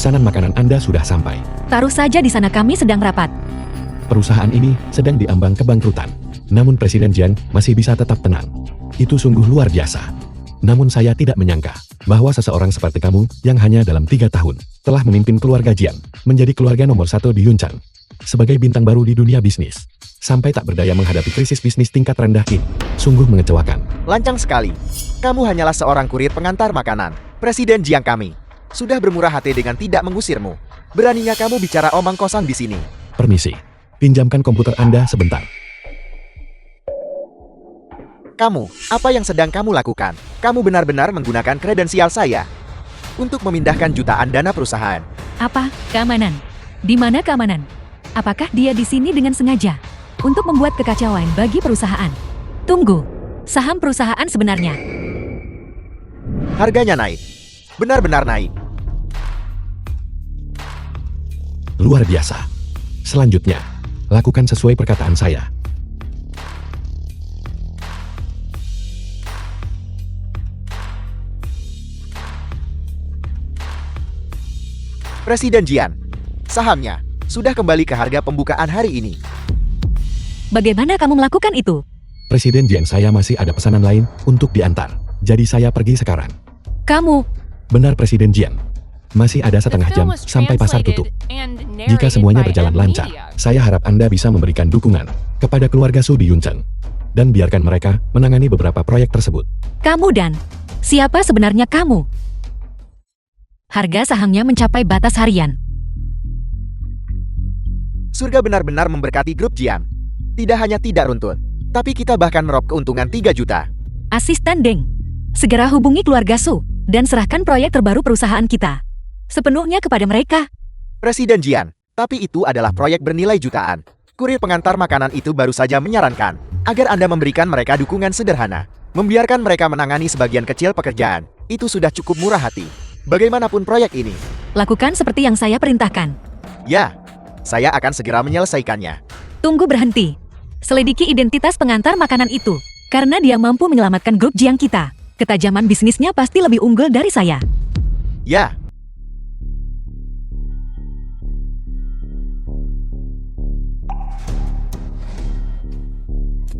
pesanan makanan Anda sudah sampai. Taruh saja di sana, kami sedang rapat. Perusahaan ini sedang diambang kebangkrutan. Namun Presiden Jiang masih bisa tetap tenang. Itu sungguh luar biasa. Namun saya tidak menyangka bahwa seseorang seperti kamu yang hanya dalam 3 tahun telah memimpin keluarga Jiang menjadi keluarga nomor 1 di Yuncheng. Sebagai bintang baru di dunia bisnis, sampai tak berdaya menghadapi krisis bisnis tingkat rendah ini. Sungguh mengecewakan. Lancang sekali. Kamu hanyalah seorang kurir pengantar makanan. Presiden Jiang kami sudah bermurah hati dengan tidak mengusirmu. Beraninya kamu bicara omong kosong di sini. Permisi, pinjamkan komputer Anda sebentar. Kamu, apa yang sedang kamu lakukan? Kamu benar-benar menggunakan kredensial saya untuk memindahkan jutaan dana perusahaan. Apa? Keamanan? Di mana keamanan? Apakah dia di sini dengan sengaja untuk membuat kekacauan bagi perusahaan? Tunggu, saham perusahaan sebenarnya. Harganya naik. Benar-benar naik. Luar biasa. Selanjutnya, lakukan sesuai perkataan saya. Presiden Jian, sahamnya sudah kembali ke harga pembukaan hari ini. Bagaimana kamu melakukan itu? Presiden Jiang, saya masih ada pesanan lain untuk diantar. Jadi saya pergi sekarang. Kamu, Benar Presiden Jiang. Masih ada setengah jam sampai pasar tutup. Jika semuanya berjalan lancar, saya harap Anda bisa memberikan dukungan kepada keluarga Su di Yuncheng. Dan biarkan mereka menangani beberapa proyek tersebut. kamu dan siapa sebenarnya kamu? Harga sahamnya mencapai batas harian. Surga benar-benar memberkati grup Jian. Tidak hanya tidak runtun, tapi kita bahkan meraup keuntungan 3 juta. Asisten Deng, segera hubungi keluarga Su dan serahkan proyek terbaru perusahaan kita sepenuhnya kepada mereka. Presiden Jian, tapi itu adalah proyek bernilai jutaan. Kurir pengantar makanan itu baru saja menyarankan agar Anda memberikan mereka dukungan sederhana. Membiarkan mereka menangani sebagian kecil pekerjaan, itu sudah cukup murah hati. Bagaimanapun proyek ini. Lakukan seperti yang saya perintahkan. Ya, saya akan segera menyelesaikannya. Tunggu, berhenti. Selidiki identitas pengantar makanan itu. Karena dia mampu menyelamatkan grup Jiang kita. Ketajaman bisnisnya pasti lebih unggul dari saya. Ya,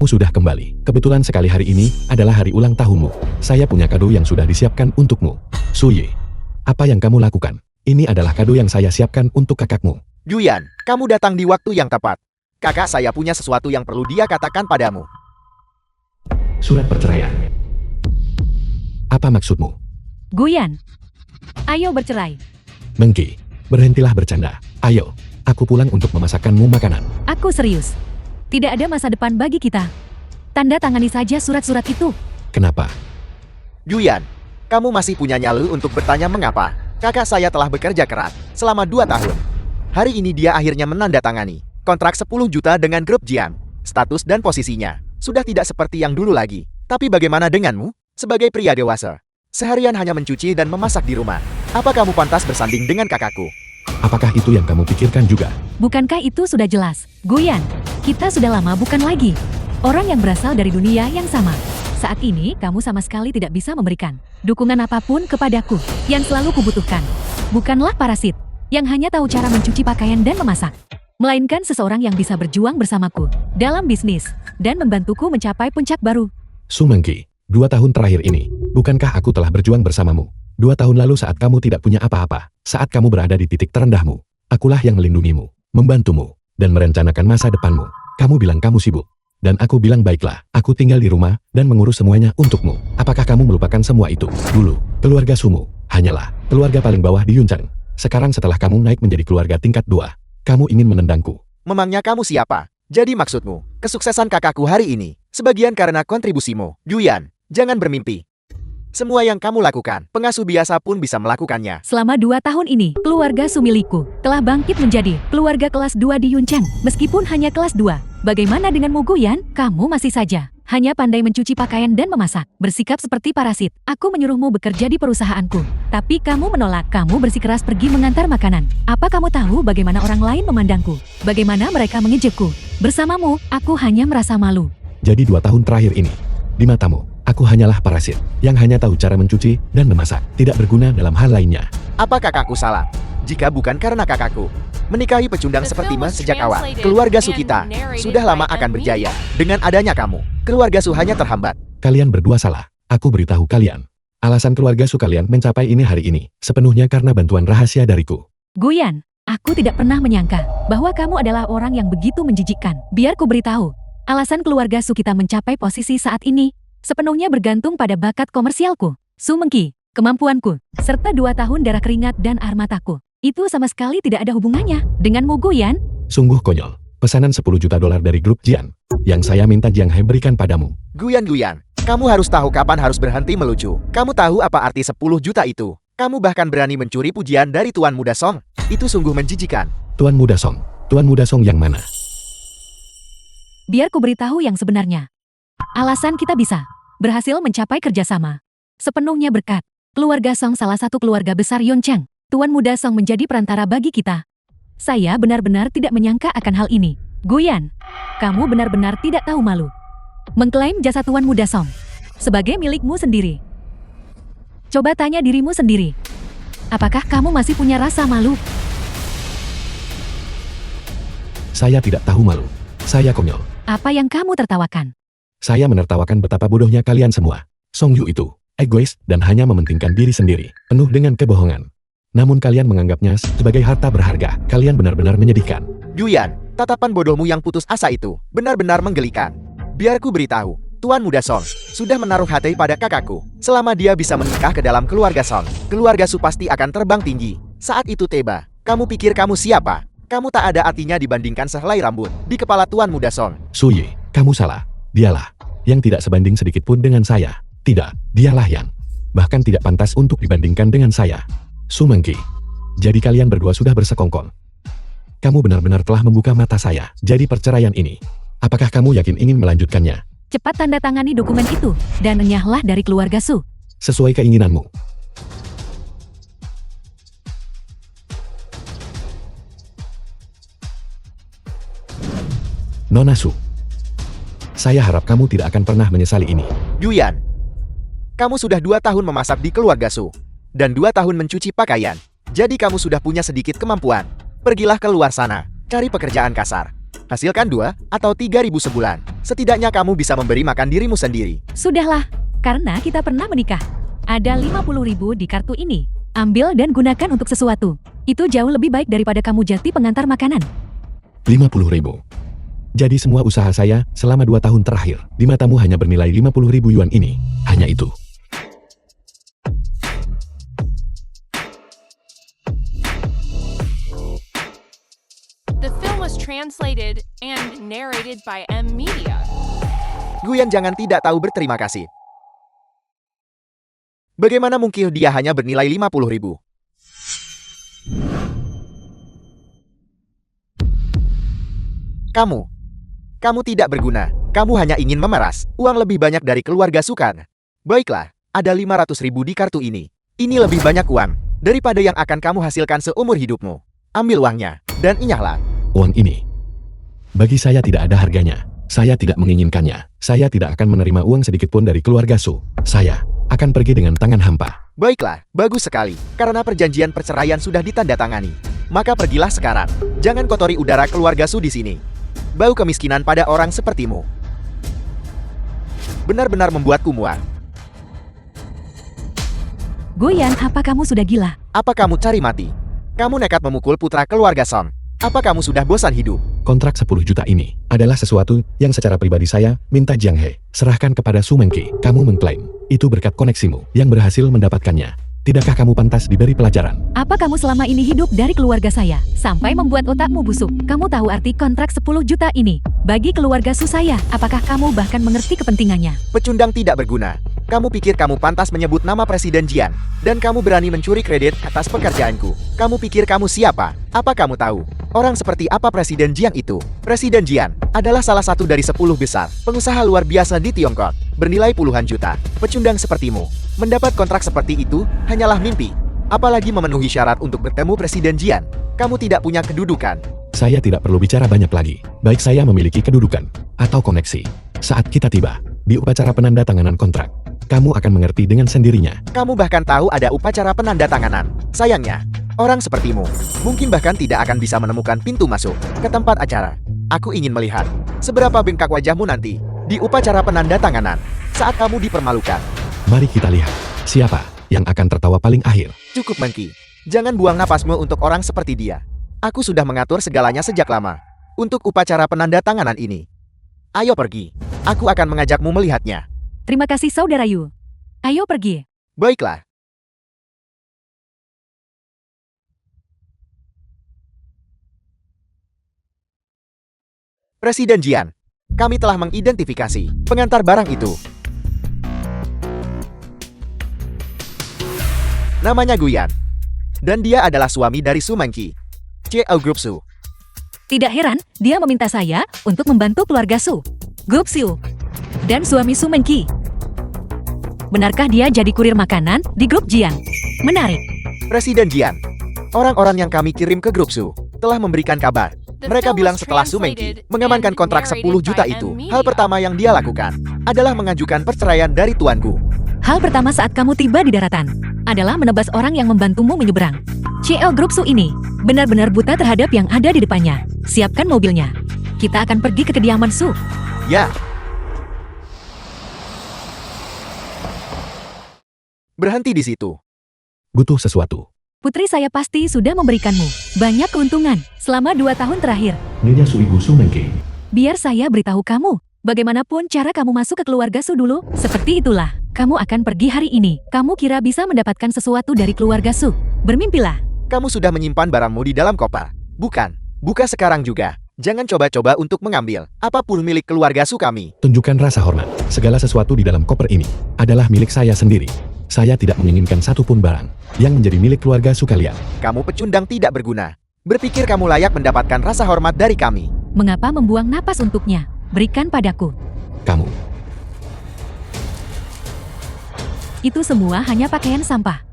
Kamu sudah kembali. Kebetulan sekali hari ini adalah hari ulang tahunmu. Saya punya kado yang sudah disiapkan untukmu. Suye, apa yang kamu lakukan? Ini adalah kado yang saya siapkan untuk kakakmu. Yuyan, kamu datang di waktu yang tepat. Kakak saya punya sesuatu yang perlu dia katakan padamu. Surat perceraian. Apa maksudmu? Guyan, ayo bercerai. Mengki, berhentilah bercanda. Ayo, aku pulang untuk memasakkanmu makanan. Aku serius. Tidak ada masa depan bagi kita. Tanda tangani saja surat-surat itu. Kenapa? Yuyan, kamu masih punya nyali untuk bertanya mengapa. Kakak saya telah bekerja keras selama 2 tahun. Hari ini dia akhirnya menandatangani kontrak 10 juta dengan grup Jian. Status dan posisinya sudah tidak seperti yang dulu lagi. Tapi bagaimana denganmu? Sebagai pria dewasa, seharian hanya mencuci dan memasak di rumah. Apa kamu pantas bersanding dengan kakakku? Apakah itu yang kamu pikirkan juga? Bukankah itu sudah jelas? Guyan, kita sudah lama bukan lagi orang yang berasal dari dunia yang sama. Saat ini kamu sama sekali tidak bisa memberikan dukungan apapun kepadaku. Yang selalu kubutuhkan bukanlah parasit yang hanya tahu cara mencuci pakaian dan memasak, melainkan seseorang yang bisa berjuang bersamaku dalam bisnis dan membantuku mencapai puncak baru. Su Mengki, 2 tahun terakhir ini, bukankah aku telah berjuang bersamamu? 2 tahun lalu saat kamu tidak punya apa-apa, saat kamu berada di titik terendahmu, akulah yang melindungimu, membantumu, dan merencanakan masa depanmu. Kamu bilang kamu sibuk. Dan aku bilang baiklah, aku tinggal di rumah dan mengurus semuanya untukmu. Apakah kamu melupakan semua itu? Dulu, keluarga Sumu hanyalah keluarga paling bawah di Yuncheng. Sekarang setelah kamu naik menjadi keluarga tingkat 2, kamu ingin menendangku. Memangnya kamu siapa? Jadi maksudmu, kesuksesan kakakku hari ini sebagian karena kontribusimu. Yuyan, jangan bermimpi. Semua yang kamu lakukan, pengasuh biasa pun bisa melakukannya. Selama 2 tahun ini, keluarga Sumiliku telah bangkit menjadi keluarga kelas 2 di Yuncheng. Meskipun hanya kelas 2, bagaimana denganmu Guyan? Kamu masih saja hanya pandai mencuci pakaian dan memasak, bersikap seperti parasit. Aku menyuruhmu bekerja di perusahaanku, tapi kamu menolak. Kamu bersikeras pergi mengantar makanan. Apa kamu tahu bagaimana orang lain memandangku? Bagaimana mereka mengejekku? Bersamamu, aku hanya merasa malu. Jadi 2 tahun terakhir ini, di matamu, aku hanyalah parasit yang hanya tahu cara mencuci dan memasak, tidak berguna dalam hal lainnya. Apa kakakku salah? jika bukan karena kakakku. Menikahi pecundang seperti Mas sejak awal, keluarga Su kita sudah lama akan berjaya. Dengan adanya kamu, keluarga Su hanya terhambat. Kalian berdua salah. Aku beritahu kalian. Alasan keluarga Su kalian mencapai ini hari ini, sepenuhnya karena bantuan rahasia dariku. Guyan, aku tidak pernah menyangka bahwa kamu adalah orang yang begitu menjijikkan. Biar ku beritahu, alasan keluarga Su kita mencapai posisi saat ini, sepenuhnya bergantung pada bakat komersialku, Su Mengki, kemampuanku, serta 2 tahun darah keringat dan air mataku. Itu sama sekali tidak ada hubungannya denganmu, Guyan. Sungguh konyol. Pesanan 10 juta dolar dari grup Jian, yang saya minta Jiang He berikan padamu. Guyan, kamu harus tahu kapan harus berhenti melucu. Kamu tahu apa arti 10 juta itu? Kamu bahkan berani mencuri pujian dari Tuan Muda Song. Itu sungguh menjijikan. Tuan Muda Song. Tuan Muda Song yang mana? Biar ku beritahu yang sebenarnya. Alasan kita bisa berhasil mencapai kerjasama sepenuhnya berkat keluarga Song, salah satu keluarga besar Yonchang. Tuan Muda Song menjadi perantara bagi kita. Saya benar-benar tidak menyangka akan hal ini. Guyan, kamu benar-benar tidak tahu malu mengklaim jasa Tuan Muda Song sebagai milikmu sendiri. Coba tanya dirimu sendiri. Apakah kamu masih punya rasa malu? Saya tidak tahu malu. Saya konyol. Apa yang kamu tertawakan? Saya menertawakan betapa bodohnya kalian semua. Song Yu itu egois dan hanya mementingkan diri sendiri, penuh dengan kebohongan. Namun kalian menganggapnya sebagai harta berharga. Kalian benar-benar menyedihkan. Guyan, tatapan bodohmu yang putus asa itu benar-benar menggelikan. Biar ku beritahu, Tuan Muda Song sudah menaruh hati pada kakakku. Selama dia bisa menikah ke dalam keluarga Song, keluarga Su pasti akan terbang tinggi. Saat itu tiba, kamu pikir kamu siapa? Kamu tak ada artinya dibandingkan sehelai rambut di kepala Tuan Muda Song. Su Yi, kamu salah. Dialah yang tidak sebanding sedikit pun dengan saya. Tidak, dialah yang bahkan tidak pantas untuk dibandingkan dengan saya. Su Mengki. Jadi kalian berdua sudah bersekongkol. Kamu benar-benar telah membuka mata saya. Jadi perceraian ini, apakah kamu yakin ingin melanjutkannya? Cepat tanda tangani dokumen itu dan enyahlah dari keluarga Su. Sesuai keinginanmu. Nona Su. Saya harap kamu tidak akan pernah menyesali ini. Guyan, kamu sudah 2 tahun memasak di keluarga Su dan 2 tahun mencuci pakaian. Jadi kamu sudah punya sedikit kemampuan. Pergilah keluar sana, cari pekerjaan kasar. Hasilkan 2 atau 3 ribu sebulan. Setidaknya kamu bisa memberi makan dirimu sendiri. Sudahlah, karena kita pernah menikah. Ada 50.000 di kartu ini. Ambil dan gunakan untuk sesuatu. Itu jauh lebih baik daripada kamu jadi pengantar makanan. 50.000. Jadi semua usaha saya selama 2 tahun terakhir di matamu hanya bernilai 50.000 yuan ini. Hanya itu. The film was translated and narrated by M Media. Guyan jangan tidak tahu berterima kasih. Bagaimana mungkin dia hanya bernilai 50.000? Kamu tidak berguna. Kamu hanya ingin memeras uang lebih banyak dari keluarga Sukan. Baiklah, ada 500.000 di kartu ini. Ini lebih banyak uang daripada yang akan kamu hasilkan seumur hidupmu. Ambil uangnya dan enyahlah. Uang ini, bagi saya tidak ada harganya. Saya tidak menginginkannya. Saya tidak akan menerima uang sedikit pun dari keluarga Su. Saya akan pergi dengan tangan hampa. Baiklah, bagus sekali. Karena perjanjian perceraian sudah ditandatangani. Maka pergilah sekarang. Jangan kotori udara keluarga Su di sini. Bau kemiskinan pada orang sepertimu benar-benar membuatku muak. Guyan, apa kamu sudah gila? Apa kamu cari mati? Kamu nekat memukul putra keluarga Song. Apa kamu sudah bosan hidup? Kontrak 10 juta ini adalah sesuatu yang secara pribadi saya minta Jiang He serahkan kepada Su Mengki. Kamu mengklaim itu berkat koneksimu yang berhasil mendapatkannya. Tidakkah kamu pantas diberi pelajaran? Apa kamu selama ini hidup dari keluarga saya sampai membuat otakmu busuk? Kamu tahu arti kontrak 10 juta ini bagi keluarga Su saya? Apakah kamu bahkan mengerti kepentingannya? Pecundang tidak berguna. Kamu pikir kamu pantas menyebut nama Presiden Jian, dan kamu berani mencuri kredit atas pekerjaanku. Kamu pikir kamu siapa? Apa kamu tahu orang seperti apa Presiden Jian itu? Presiden Jian adalah salah satu dari 10 besar pengusaha luar biasa di Tiongkok, bernilai puluhan juta. Pecundang sepertimu mendapat kontrak seperti itu hanyalah mimpi. Apalagi memenuhi syarat untuk bertemu Presiden Jian. Kamu tidak punya kedudukan. Saya tidak perlu bicara banyak lagi. Baik saya memiliki kedudukan atau koneksi. Saat kita tiba di upacara penandatanganan kontrak, kamu akan mengerti dengan sendirinya. Kamu bahkan tahu ada upacara penandatanganan. Sayangnya, Orang sepertimu mungkin bahkan tidak akan bisa menemukan pintu masuk ke tempat acara. Aku ingin melihat seberapa bengkak wajahmu nanti di upacara penandatanganan saat kamu dipermalukan. Mari kita lihat, siapa yang akan tertawa paling akhir. Cukup, Monkey. Jangan buang napasmu untuk orang seperti dia. Aku sudah mengatur segalanya sejak lama untuk upacara penandatanganan ini. Ayo pergi. Aku akan mengajakmu melihatnya. Terima kasih Saudara Yu. Ayo pergi. Baiklah. Presiden Jian, kami telah mengidentifikasi pengantar barang itu. Namanya Guyan. Dan dia adalah suami dari Su Monkey, Chiao Group Su. Tidak heran, dia meminta saya untuk membantu keluarga Su, Group Su, dan suami Su Monkey. Benarkah dia jadi kurir makanan di grup Jian? Menarik. Presiden Jian, orang-orang yang kami kirim ke Grup Su telah memberikan kabar. Mereka bilang setelah Su Monkey mengamankan kontrak 10 juta itu, hal pertama yang dia lakukan adalah mengajukan perceraian dari tuanku. Hal pertama saat kamu tiba di daratan adalah menebas orang yang membantumu menyeberang. CL Group Su ini benar-benar buta terhadap yang ada di depannya. Siapkan mobilnya. Kita akan pergi ke kediaman Su. Ya. Berhenti di situ. Butuh sesuatu. Putri saya pasti sudah memberikanmu banyak keuntungan selama 2 tahun terakhir. Nyonya Suibu Su Monkey. Biar saya beritahu kamu, bagaimanapun cara kamu masuk ke keluarga Su dulu, seperti itulah. Kamu akan pergi hari ini. Kamu kira bisa mendapatkan sesuatu dari keluarga Su? Bermimpilah. Kamu sudah menyimpan barangmu di dalam koper. Bukan. Buka sekarang juga. Jangan coba-coba untuk mengambil apapun milik keluarga Su kami. Tunjukkan rasa hormat. Segala sesuatu di dalam koper ini adalah milik saya sendiri. Saya tidak menginginkan satupun barang yang menjadi milik keluarga Su kalian. Kamu pecundang tidak berguna. Berpikir kamu layak mendapatkan rasa hormat dari kami. Mengapa membuang napas untuknya? Berikan padaku. Kamu. Itu semua hanya pakaian sampah.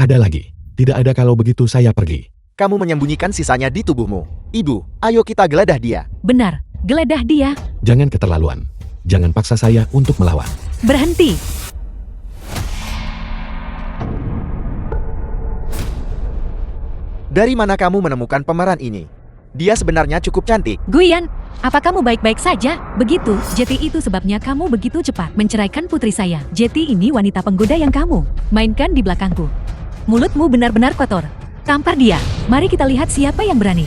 Ada lagi. Tidak ada kalau begitu saya pergi. Kamu menyembunyikan sisanya di tubuhmu. Ibu, ayo kita geledah dia. Benar, geledah dia. Jangan keterlaluan. Jangan paksa saya untuk melawan. Berhenti. Dari mana kamu menemukan pemeran ini? Dia sebenarnya cukup cantik. Guyan, apa kamu baik-baik saja? Begitu, Jeti itu sebabnya kamu begitu cepat menceraikan putri saya. Jeti ini wanita penggoda yang kamu mainkan di belakangku. Mulutmu benar-benar kotor. Tampar dia. Mari kita lihat siapa yang berani.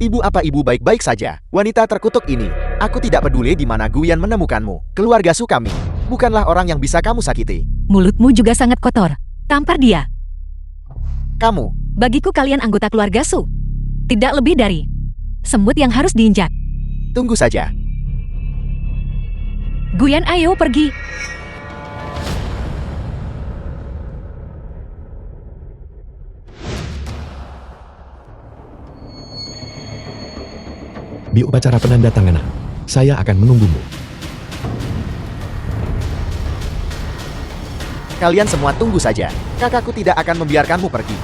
Ibu, apa ibu baik-baik saja? Wanita terkutuk ini. Aku tidak peduli di mana Guyan menemukanmu. Keluarga Su kami bukanlah orang yang bisa kamu sakiti. Mulutmu juga sangat kotor. Tampar dia. Kamu. Bagiku kalian anggota keluarga Su. Tidak lebih dari semut yang harus diinjak. Tunggu saja. Guyan, ayo pergi. Di upacara penandatanganan, saya akan menunggumu. Kalian semua tunggu saja. Kakakku tidak akan membiarkanmu pergi.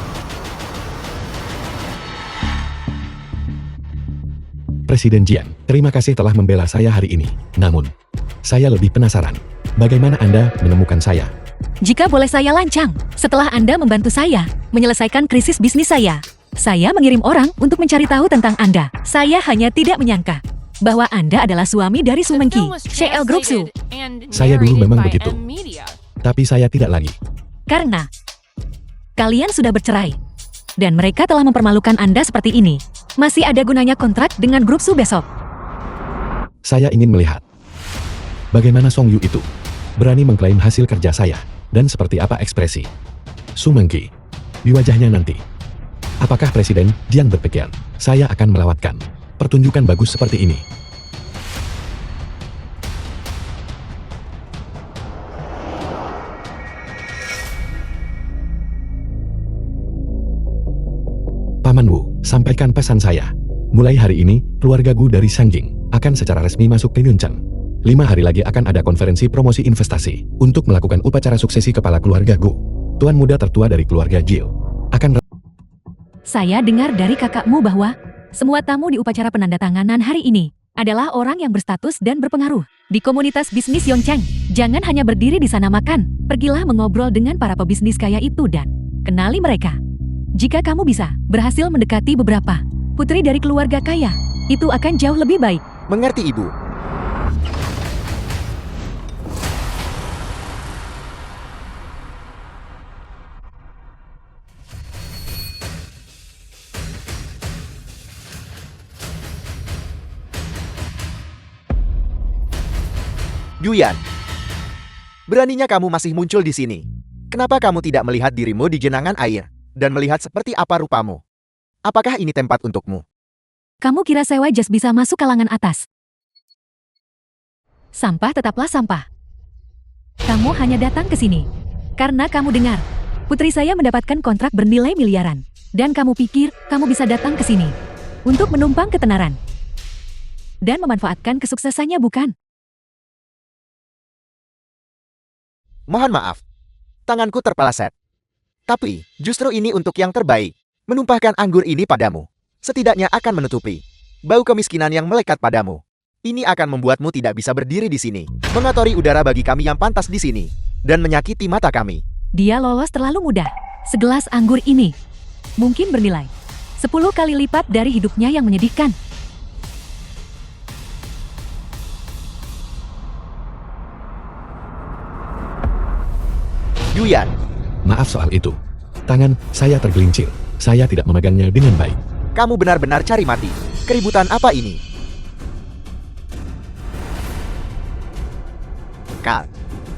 Presiden Jian, terima kasih telah membela saya hari ini. Namun, saya lebih penasaran. Bagaimana Anda menemukan saya? Jika boleh saya lancang, setelah Anda membantu saya menyelesaikan krisis bisnis saya mengirim orang untuk mencari tahu tentang Anda. Saya hanya tidak menyangka bahwa Anda adalah suami dari Su Monkey, CL Group Su. Saya dulu memang begitu. Tapi saya tidak lagi. Karena kalian sudah bercerai dan mereka telah mempermalukan Anda seperti ini. Masih ada gunanya kontrak dengan Grup Su besok. Saya ingin melihat bagaimana Song Yu itu berani mengklaim hasil kerja saya dan seperti apa ekspresi Su Monkey di wajahnya nanti. Apakah Presiden Jian berpikir saya akan melewatkan pertunjukan bagus seperti ini? Paman Wu, sampaikan pesan saya. Mulai hari ini, keluarga Gu dari Sangjing akan secara resmi masuk ke Yuncheng. 5 hari lagi akan ada konferensi promosi investasi untuk melakukan upacara suksesi kepala keluarga Gu. Tuan muda tertua dari keluarga Jiu akan... Saya dengar dari kakakmu bahwa Semua tamu di upacara penandatanganan hari ini adalah orang yang berstatus dan berpengaruh di komunitas bisnis Yongcheng. Jangan hanya berdiri di sana makan, pergilah mengobrol dengan para pebisnis kaya itu dan kenali mereka. Jika kamu bisa berhasil mendekati beberapa putri dari keluarga kaya, itu akan jauh lebih baik. Mengerti, Ibu. Yuyan, beraninya kamu masih muncul di sini. Kenapa kamu tidak melihat dirimu di genangan air dan melihat seperti apa rupamu? Apakah ini tempat untukmu? Kamu kira sewa jas bisa masuk kalangan atas? Sampah tetaplah sampah. Kamu hanya datang ke sini karena kamu dengar putri saya mendapatkan kontrak bernilai miliaran. Dan kamu pikir kamu bisa datang ke sini untuk menumpang ketenaran dan memanfaatkan kesuksesannya, bukan? Mohon maaf, tanganku terpeleset. Tapi, justru ini untuk yang terbaik. Menumpahkan anggur ini padamu. Setidaknya akan menutupi bau kemiskinan yang melekat padamu. Ini akan membuatmu tidak bisa berdiri di sini, mengotori udara bagi kami yang pantas di sini, dan menyakiti mata kami. Dia lolos terlalu mudah. Segelas anggur ini mungkin bernilai 10 kali lipat dari hidupnya yang menyedihkan. Yuyan, Maaf soal itu. Tangan saya tergelincir. Saya tidak memegangnya dengan baik. kamu benar-benar cari mati. Keributan apa ini? Kal,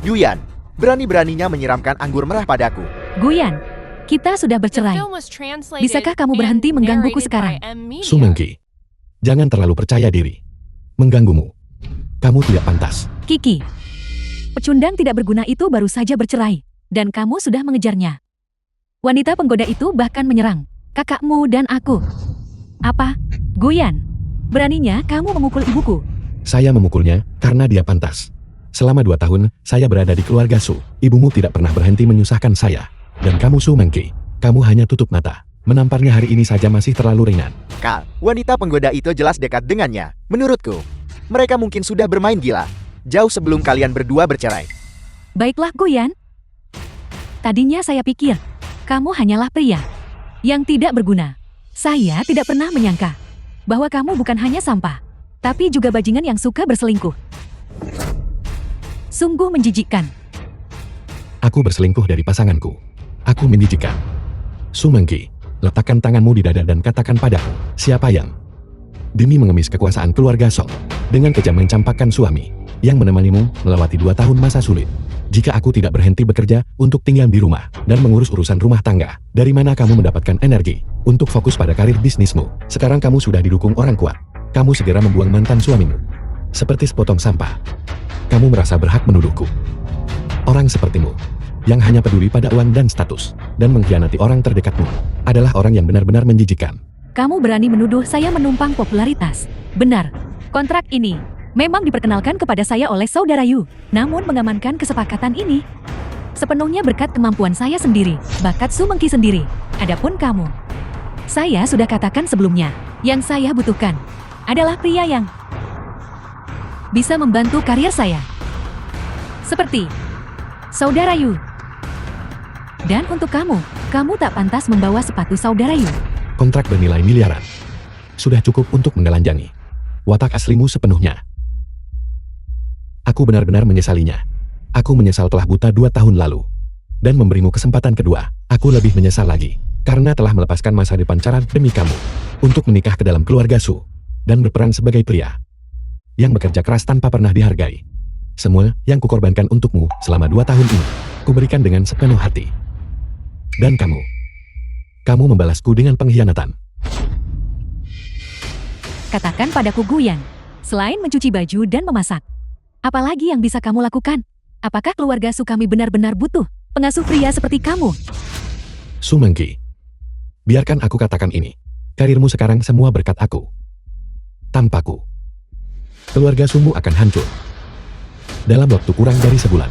Yuyan, berani-beraninya menyiramkan anggur merah padaku. Guyan, kita sudah The bercerai. film was translated Bisakah kamu and berhenti menggangguku narrated sekarang? by M. Media. Sumengki, jangan terlalu percaya diri. Mengganggumu. Kamu tidak pantas. Kiki, pecundang tidak berguna itu baru saja bercerai, dan kamu sudah mengejarnya. Wanita penggoda itu bahkan menyerang kakakmu dan aku. Apa? Guyan, beraninya kamu memukul ibuku. Saya memukulnya karena dia pantas. Selama 2 tahun, saya berada di keluarga Su. Ibumu tidak pernah berhenti menyusahkan saya. Dan kamu Sumengki, kamu hanya tutup mata. Menamparnya hari ini saja masih terlalu ringan. Kal, wanita penggoda itu jelas dekat dengannya. Menurutku, mereka mungkin sudah bermain gila jauh sebelum kalian berdua bercerai. Baiklah Guyan. Tadinya saya pikir, kamu hanyalah pria yang tidak berguna. Saya tidak pernah menyangka bahwa kamu bukan hanya sampah, tapi juga bajingan yang suka berselingkuh. Sungguh menjijikkan. Aku berselingkuh dari pasanganku. Aku menjijikkan. Sumengki, letakkan tanganmu di dada dan katakan padaku, siapa yang demi mengemis kekuasaan keluarga Song, dengan kejam mencampakkan suami yang menemanimu melewati 2 tahun masa sulit. Jika aku tidak berhenti bekerja untuk tinggal di rumah dan mengurus urusan rumah tangga, dari mana kamu mendapatkan energi untuk fokus pada karir bisnismu? Sekarang kamu sudah didukung orang kuat. Kamu segera membuang mantan suamimu. Seperti sepotong sampah. Kamu merasa berhak menuduhku. Orang sepertimu, yang hanya peduli pada uang dan status, dan mengkhianati orang terdekatmu, adalah orang yang benar-benar menjijikan. Kamu berani menuduh saya menumpang popularitas. Benar, kontrak ini memang diperkenalkan kepada saya oleh saudara Yu. Namun mengamankan kesepakatan ini sepenuhnya berkat kemampuan saya sendiri, bakat Sumengki sendiri. Adapun kamu, saya sudah katakan sebelumnya, yang saya butuhkan adalah pria yang bisa membantu karir saya. Seperti saudara Yu. Dan untuk kamu, kamu tak pantas membawa sepatu saudara Yu. Kontrak bernilai miliaran. Sudah cukup untuk menelanjangi watak aslimu sepenuhnya. Aku benar-benar menyesalinya. Aku menyesal telah buta 2 tahun lalu. Dan memberimu kesempatan kedua, aku lebih menyesal lagi. Karena telah melepaskan masa depan cara demi kamu. Untuk menikah ke dalam keluarga Su. Dan berperan sebagai pria yang bekerja keras tanpa pernah dihargai. Semua yang kukorbankan untukmu selama 2 tahun ini, kuberikan dengan sepenuh hati. Dan kamu membalasku dengan pengkhianatan. Katakan padaku Guyan, selain mencuci baju dan memasak, apalagi yang bisa kamu lakukan? Apakah keluarga Su kami benar-benar butuh pengasuh pria seperti kamu? Sumengki, biarkan aku katakan ini. Karirmu sekarang semua berkat aku. Tanpaku, keluarga Sumu akan hancur. Dalam waktu kurang dari sebulan.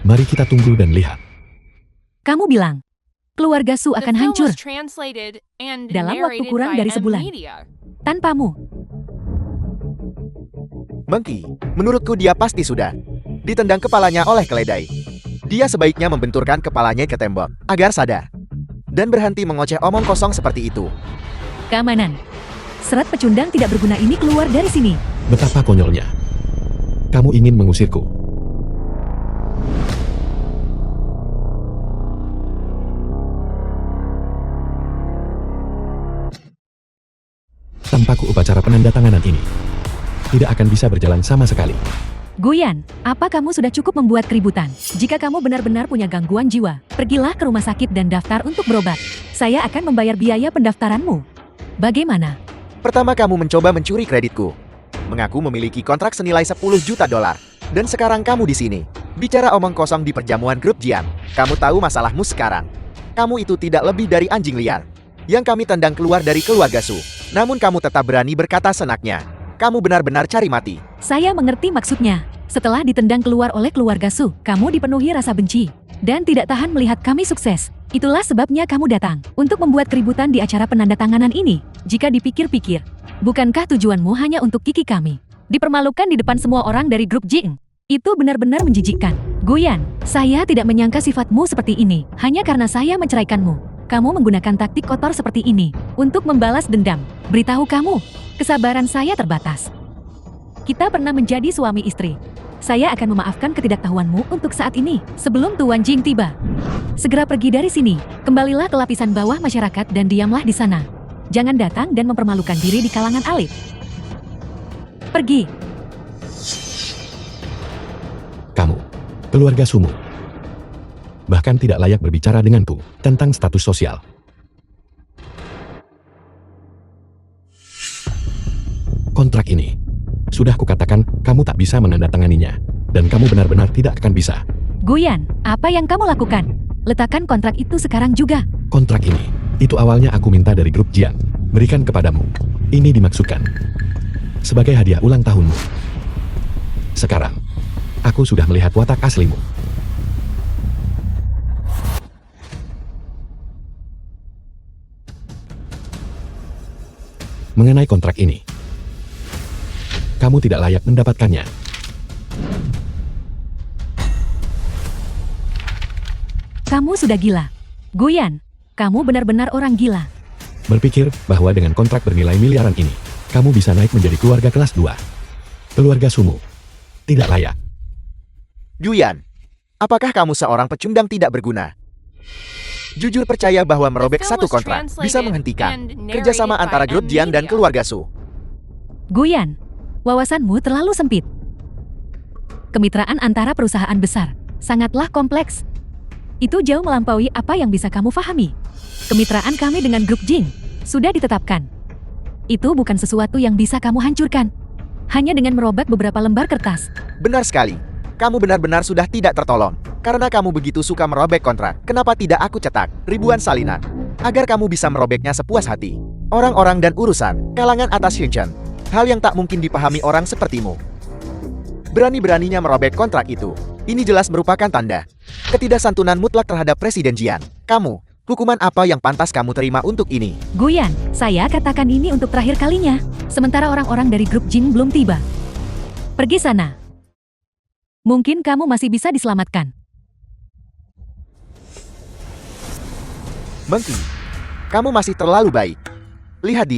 Mari kita tunggu dan lihat. Kamu bilang, keluarga Su The akan film hancur was translated and dalam waktu narrated kurang by dari sebulan. M-Media. tanpamu. Monkey, menurutku dia pasti sudah ditendang kepalanya oleh keledai. Dia sebaiknya membenturkan kepalanya ke tembok agar sadar dan berhenti mengoceh omong kosong seperti itu. Keamanan. Serat pecundang tidak berguna ini keluar dari sini. Betapa konyolnya. Kamu ingin mengusirku. Tanpaku upacara penandatanganan ini tidak akan bisa berjalan sama sekali. Guyan, apa kamu sudah cukup membuat keributan? Jika kamu benar-benar punya gangguan jiwa, pergilah ke rumah sakit dan daftar untuk berobat. Saya akan membayar biaya pendaftaranmu. Bagaimana? Pertama kamu mencoba mencuri kreditku, mengaku memiliki kontrak senilai 10 juta dolar. Dan sekarang kamu di sini, bicara omong kosong di perjamuan grup Jian. Kamu tahu masalahmu sekarang. Kamu itu tidak lebih dari anjing liar yang kami tendang keluar dari keluarga Su. Namun kamu tetap berani berkata senaknya. Kamu benar-benar cari mati. Saya mengerti maksudnya. Setelah ditendang keluar oleh keluarga Su, kamu dipenuhi rasa benci dan tidak tahan melihat kami sukses. Itulah sebabnya kamu datang untuk membuat keributan di acara penandatanganan ini. Jika dipikir-pikir, bukankah tujuanmu hanya untuk kiki kami? Dipermalukan di depan semua orang dari grup Jing. Itu benar-benar menjijikkan. Guyan, saya tidak menyangka sifatmu seperti ini hanya karena saya menceraikanmu. Kamu menggunakan taktik kotor seperti ini untuk membalas dendam. Beritahu kamu, kesabaran saya terbatas. Kita pernah menjadi suami istri. Saya akan memaafkan ketidaktahuanmu untuk saat ini, sebelum Tuan Jing tiba. Segera pergi dari sini, kembalilah ke lapisan bawah masyarakat dan diamlah di sana. Jangan datang dan mempermalukan diri di kalangan elit. Pergi. Kamu, keluarga Sumu, bahkan tidak layak berbicara denganku tentang status sosial. Kontrak ini, sudah kukatakan kamu tak bisa menandatanganinya, dan kamu benar-benar tidak akan bisa. Guyan, apa yang kamu lakukan? Letakkan kontrak itu sekarang juga. Kontrak ini, itu awalnya aku minta dari grup Jian, berikan kepadamu. Ini dimaksudkan sebagai hadiah ulang tahunmu. Sekarang, aku sudah melihat watak aslimu. Mengenai kontrak ini, kamu tidak layak mendapatkannya. Kamu sudah gila. Guyan, kamu benar-benar orang gila. Berpikir bahwa dengan kontrak bernilai miliaran ini, kamu bisa naik menjadi keluarga kelas 2. Keluarga Sumu. Tidak layak. Guyan, apakah kamu seorang pecundang tidak berguna? Jujur percaya bahwa merobek satu kontrak bisa menghentikan kerjasama antara grup Jian dan keluarga Su. Guyan, wawasanmu terlalu sempit. Kemitraan antara perusahaan besar sangatlah kompleks. Itu jauh melampaui apa yang bisa kamu pahami. Kemitraan kami dengan grup Jing sudah ditetapkan. Itu bukan sesuatu yang bisa kamu hancurkan hanya dengan merobek beberapa lembar kertas. Benar sekali. Kamu benar-benar sudah tidak tertolong. Karena kamu begitu suka merobek kontrak, kenapa tidak aku cetak ribuan salinan agar kamu bisa merobeknya sepuas hati? Orang-orang dan urusan kalangan atas Xinjiang, hal yang tak mungkin dipahami orang sepertimu. Berani-beraninya merobek kontrak itu. Ini jelas merupakan tanda ketidaksantunan mutlak terhadap Presiden Jian. Kamu, hukuman apa yang pantas kamu terima untuk ini? Guyan, saya katakan ini untuk terakhir kalinya. Sementara orang-orang dari grup Jing belum tiba. Pergi sana. Mungkin kamu masih bisa diselamatkan. Monkey, kamu masih terlalu baik. Lihat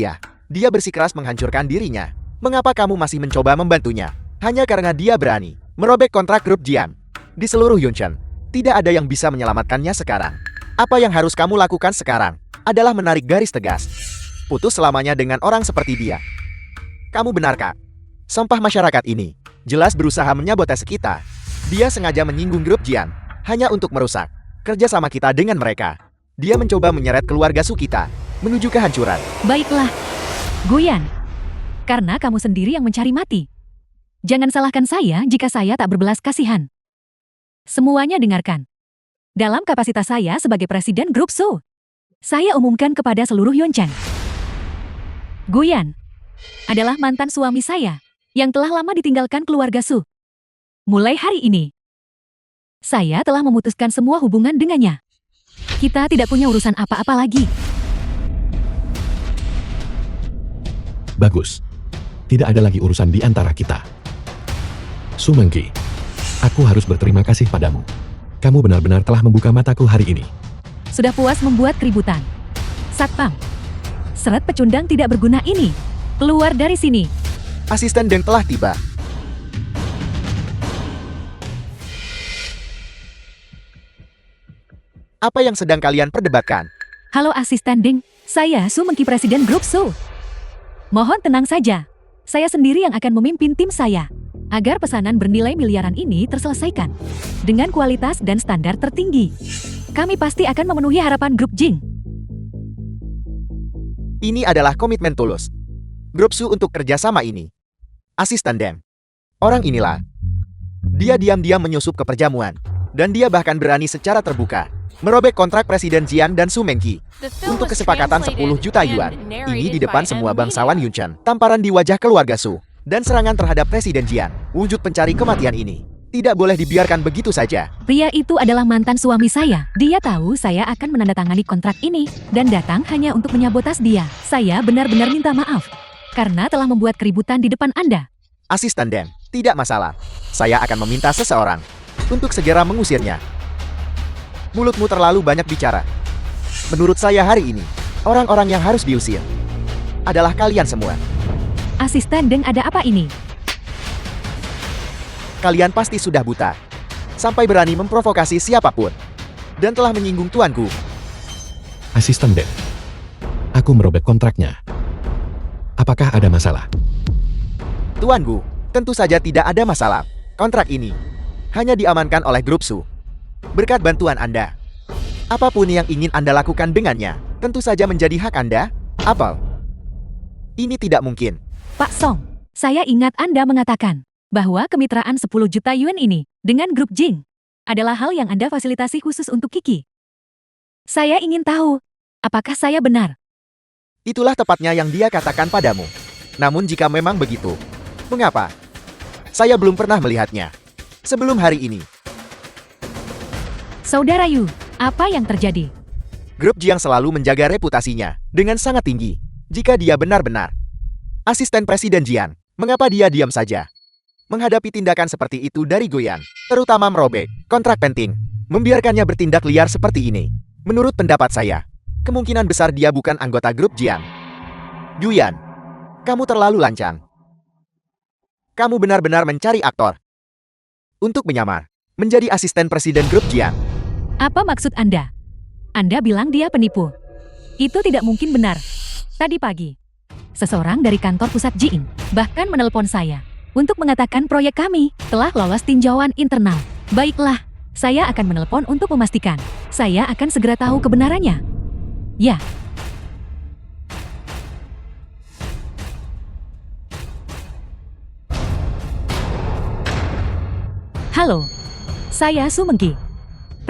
dia bersikeras menghancurkan dirinya. Mengapa kamu masih mencoba membantunya? Hanya karena dia berani merobek kontrak grup Jian. Di seluruh Yunchen, tidak ada yang bisa menyelamatkannya sekarang. Apa yang harus kamu lakukan sekarang adalah menarik garis tegas. Putus selamanya dengan orang seperti dia. Kamu benar, Kak? Sampah masyarakat ini jelas berusaha menyabotase kita. Dia sengaja menyinggung grup Jian hanya untuk merusak kerjasama kita dengan mereka. Dia mencoba menyeret keluarga Su kita menuju kehancuran. Baiklah, Guyan. Karena kamu sendiri yang mencari mati. Jangan salahkan saya jika saya tak berbelas kasihan. Semuanya dengarkan. Dalam kapasitas saya sebagai presiden grup Su, saya umumkan kepada seluruh Yunchen. Guyan adalah mantan suami saya yang telah lama ditinggalkan keluarga Su. Mulai hari ini, saya telah memutuskan semua hubungan dengannya. Kita tidak punya urusan apa-apa lagi. Bagus. Tidak ada lagi urusan di antara kita. Su Mengki, aku harus berterima kasih padamu. Kamu benar-benar telah membuka mataku hari ini. Sudah puas membuat keributan. Satpam. Serat pecundang tidak berguna ini. Keluar dari sini. Asisten Deng telah tiba. Apa yang sedang kalian perdebatkan? Halo Asisten Ding, saya Su Mengki Presiden Grup Su. Mohon tenang saja. Saya sendiri yang akan memimpin tim saya. Agar pesanan bernilai miliaran ini terselesaikan. Dengan kualitas dan standar tertinggi. Kami pasti akan memenuhi harapan Grup Jing. Ini adalah komitmen tulus Grup Su untuk kerjasama ini. Asisten Deng. Orang inilah. Dia diam-diam menyusup ke perjamuan. Dan dia bahkan berani secara terbuka merobek kontrak Presiden Jian dan Su Mengki untuk kesepakatan 10 juta yuan. Ini di depan semua bangsawan Yunchen. Tamparan di wajah keluarga Su dan serangan terhadap Presiden Jian. Wujud pencari kematian ini tidak boleh dibiarkan begitu saja. Pria itu adalah mantan suami saya. Dia tahu saya akan menandatangani kontrak ini dan datang hanya untuk menyabotas dia. Saya benar-benar minta maaf karena telah membuat keributan di depan Anda. Asisten Deng, tidak masalah. Saya akan meminta seseorang untuk segera mengusirnya. Mulutmu terlalu banyak bicara. Menurut saya hari ini, orang-orang yang harus diusir adalah kalian semua. Asisten Deng, ada apa ini? Kalian pasti sudah buta. Sampai berani memprovokasi siapapun. Dan telah menyinggung tuanku. Asisten Deng, aku merobek kontraknya. Apakah ada masalah? Tuanku, tentu saja tidak ada masalah. Kontrak ini hanya diamankan oleh Grup Su. Berkat bantuan Anda. Apapun yang ingin Anda lakukan dengannya, tentu saja menjadi hak Anda. Apel. Ini tidak mungkin. Pak Song, saya ingat Anda mengatakan bahwa kemitraan 10 juta yuan ini dengan Grup Jing adalah hal yang Anda fasilitasi khusus untuk Kiki. Saya ingin tahu, apakah saya benar? Itulah tepatnya yang dia katakan padamu. Namun jika memang begitu, mengapa? Saya belum pernah melihatnya sebelum hari ini. Saudara Yu, apa yang terjadi? Grup Jiang selalu menjaga reputasinya dengan sangat tinggi. Jika dia benar-benar asisten Presiden Jian, mengapa dia diam saja? Menghadapi tindakan seperti itu dari Guyan, terutama merobek kontrak penting, membiarkannya bertindak liar seperti ini. Menurut pendapat saya, kemungkinan besar dia bukan anggota Grup Jian. Guyan, kamu terlalu lancang. Kamu benar-benar mencari aktor untuk menyamar menjadi asisten Presiden Grup Jian. Apa maksud Anda? Anda bilang dia penipu. Itu tidak mungkin benar. Tadi pagi, seseorang dari kantor pusat Jing bahkan menelpon saya untuk mengatakan proyek kami telah lolos tinjauan internal. Baiklah, saya akan menelpon untuk memastikan. Saya akan segera tahu kebenarannya. Ya. Halo, saya Su Mengki,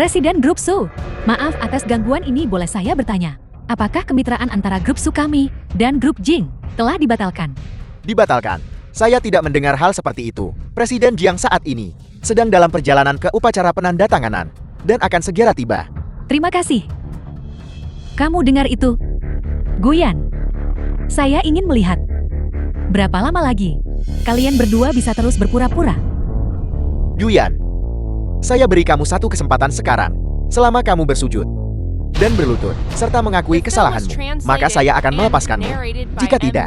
Presiden Grup Su. Maaf atas gangguan ini, boleh saya bertanya, apakah kemitraan antara Grup Su kami dan Grup Jing telah dibatalkan? Dibatalkan? Saya tidak mendengar hal seperti itu. Presiden Jiang saat ini sedang dalam perjalanan ke upacara penandatanganan dan akan segera tiba. Terima kasih. Kamu dengar itu? Guyan, saya ingin melihat. Berapa lama lagi kalian berdua bisa terus berpura-pura? Guyan, saya beri kamu satu kesempatan sekarang. Selama kamu bersujud dan berlutut, serta mengakui kesalahanmu, maka saya akan melepaskanmu. Jika tidak,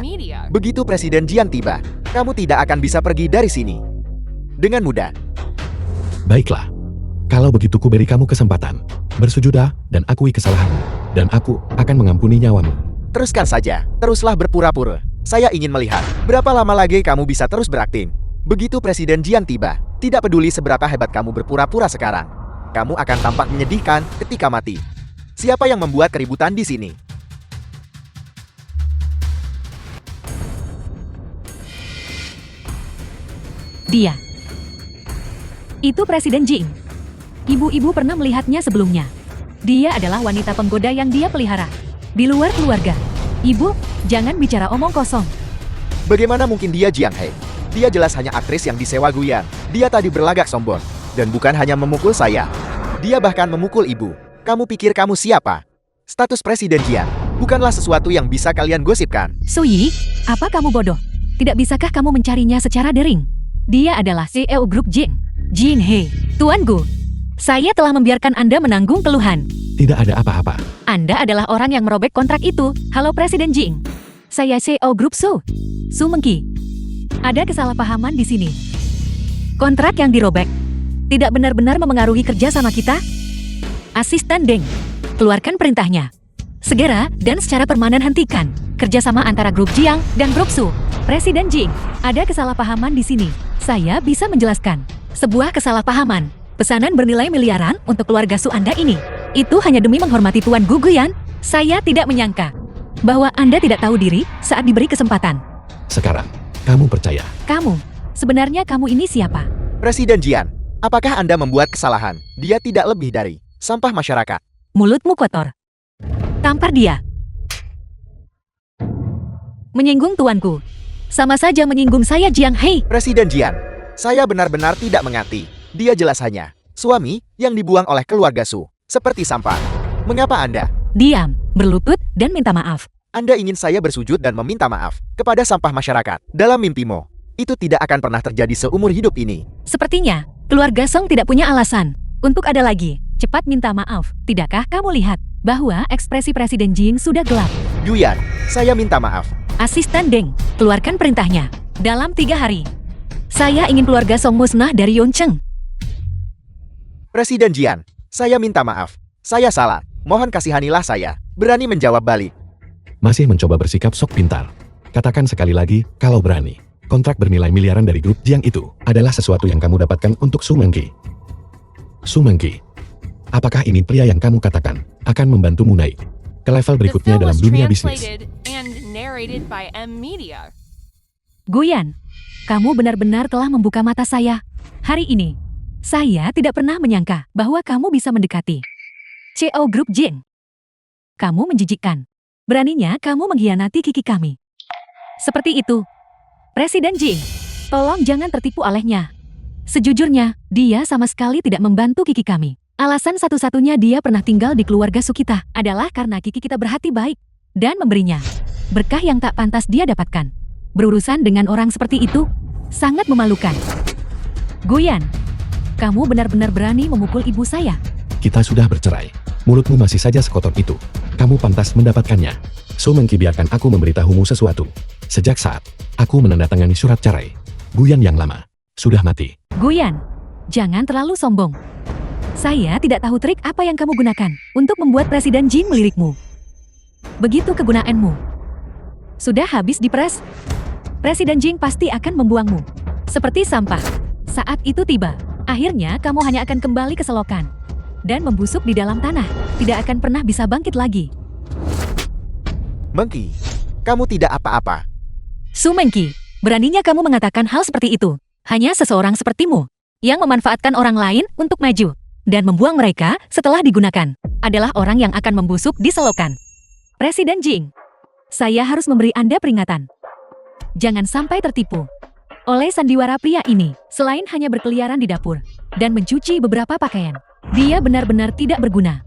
begitu Presiden Jian tiba, kamu tidak akan bisa pergi dari sini dengan mudah. Baiklah. Kalau begitu ku beri kamu kesempatan. Bersujudlah dan akui kesalahanmu. Dan aku akan mengampuni nyawamu. Teruskan saja, teruslah berpura-pura. Saya ingin melihat berapa lama lagi kamu bisa terus berakting. Begitu Presiden Jian tiba, tidak peduli seberapa hebat kamu berpura-pura sekarang, kamu akan tampak menyedihkan ketika mati. Siapa yang membuat keributan di sini? Dia. Itu Presiden Jing. Ibu-ibu pernah melihatnya sebelumnya. Dia adalah wanita penggoda yang dia pelihara. Di luar keluarga. Ibu, jangan bicara omong kosong. Bagaimana mungkin dia Jiang He? Dia jelas hanya aktris yang disewa Guyan. Dia tadi berlagak sombong. Dan bukan hanya memukul saya. Dia bahkan memukul ibu. Kamu pikir kamu siapa? Status Presiden Jian bukanlah sesuatu yang bisa kalian gosipkan. Suyi, apa kamu bodoh? Tidak bisakah kamu mencarinya secara daring? Dia adalah CEO Grup Jing. Jing He, Tuan Gu. Saya telah membiarkan Anda menanggung keluhan. Tidak ada apa-apa. Anda adalah orang yang merobek kontrak itu. Halo Presiden Jing. Saya CEO Grup Su. Su Mengki. Ada kesalahpahaman di sini. Kontrak yang dirobek tidak benar-benar memengaruhi kerja sama kita? Asisten Deng, keluarkan perintahnya. Segera dan secara permanen hentikan kerjasama antara Grup Jiang dan Grup Su. Presiden Jing, ada kesalahpahaman di sini. Saya bisa menjelaskan. Sebuah kesalahpahaman. Pesanan bernilai miliaran untuk keluarga Su Anda ini. Itu hanya demi menghormati Tuan Gu Guyan. Saya tidak menyangka bahwa Anda tidak tahu diri saat diberi kesempatan. Sekarang, kamu percaya. Kamu, sebenarnya kamu ini siapa? Presiden Jian, apakah Anda membuat kesalahan? Dia tidak lebih dari sampah masyarakat. Mulutmu kotor. Tampar dia. Menyinggung tuanku. Sama saja menyinggung saya Jiang Hei. Presiden Jian, saya benar-benar tidak mengerti. Dia jelas hanya suami yang dibuang oleh keluarga Su, seperti sampah. Mengapa Anda? Diam, berlutut, dan minta maaf. Anda ingin saya bersujud dan meminta maaf kepada sampah masyarakat dalam mimpimu. Itu tidak akan pernah terjadi seumur hidup ini. Sepertinya, keluarga Song tidak punya alasan untuk ada lagi. Cepat minta maaf. Tidakkah kamu lihat bahwa ekspresi Presiden Jing sudah gelap? Guyan, saya minta maaf. Asisten Deng, keluarkan perintahnya. Dalam 3 hari. Saya ingin keluarga Song musnah dari Yongcheng. Presiden Jian, saya minta maaf. Saya salah. Mohon kasihanilah saya. Berani menjawab balik. Masih mencoba bersikap sok pintar. Katakan sekali lagi, kalau berani. Kontrak bernilai miliaran dari Grup Jiang itu adalah sesuatu yang kamu dapatkan untuk Su Mengki. Su Mengki, apakah ini pria yang kamu katakan akan membantumu naik ke level The berikutnya film dalam was dunia bisnis? translated and narrated by M Media. Guyan, kamu benar-benar telah membuka mata saya. Hari ini, saya tidak pernah menyangka bahwa kamu bisa mendekati CEO Grup Jing. Kamu menjijikkan. Beraninya kamu mengkhianati Kiki kami. Seperti itu. Presiden Jing, tolong jangan tertipu olehnya. Sejujurnya, dia sama sekali tidak membantu Kiki kami. Alasan satu-satunya dia pernah tinggal di keluarga Sukita adalah karena Kiki kita berhati baik dan memberinya berkah yang tak pantas dia dapatkan. Berurusan dengan orang seperti itu sangat memalukan. Guyan, kamu benar-benar berani memukul ibu saya. Kita sudah bercerai. Mulutmu masih saja sekotor itu. Kamu pantas mendapatkannya. Su Mengki, biarkan aku memberitahumu sesuatu. Sejak saat aku menandatangani surat cerai, Guyan yang lama sudah mati. Guyan, jangan terlalu sombong. Saya tidak tahu trik apa yang kamu gunakan untuk membuat Presiden Jing melirikmu. Begitu kegunaanmu sudah habis diperas, Presiden Jing pasti akan membuangmu seperti sampah. Saat itu tiba, akhirnya kamu hanya akan kembali ke selokan dan membusuk di dalam tanah. Tidak akan pernah bisa bangkit lagi. Mengki, kamu tidak apa-apa. Su Mengki, beraninya kamu mengatakan hal seperti itu. Hanya seseorang sepertimu yang memanfaatkan orang lain untuk maju dan membuang mereka setelah digunakan adalah orang yang akan membusuk di selokan. Presiden Jing, saya harus memberi Anda peringatan. Jangan sampai tertipu oleh sandiwara pria ini. Selain hanya berkeliaran di dapur dan mencuci beberapa pakaian, dia benar-benar tidak berguna.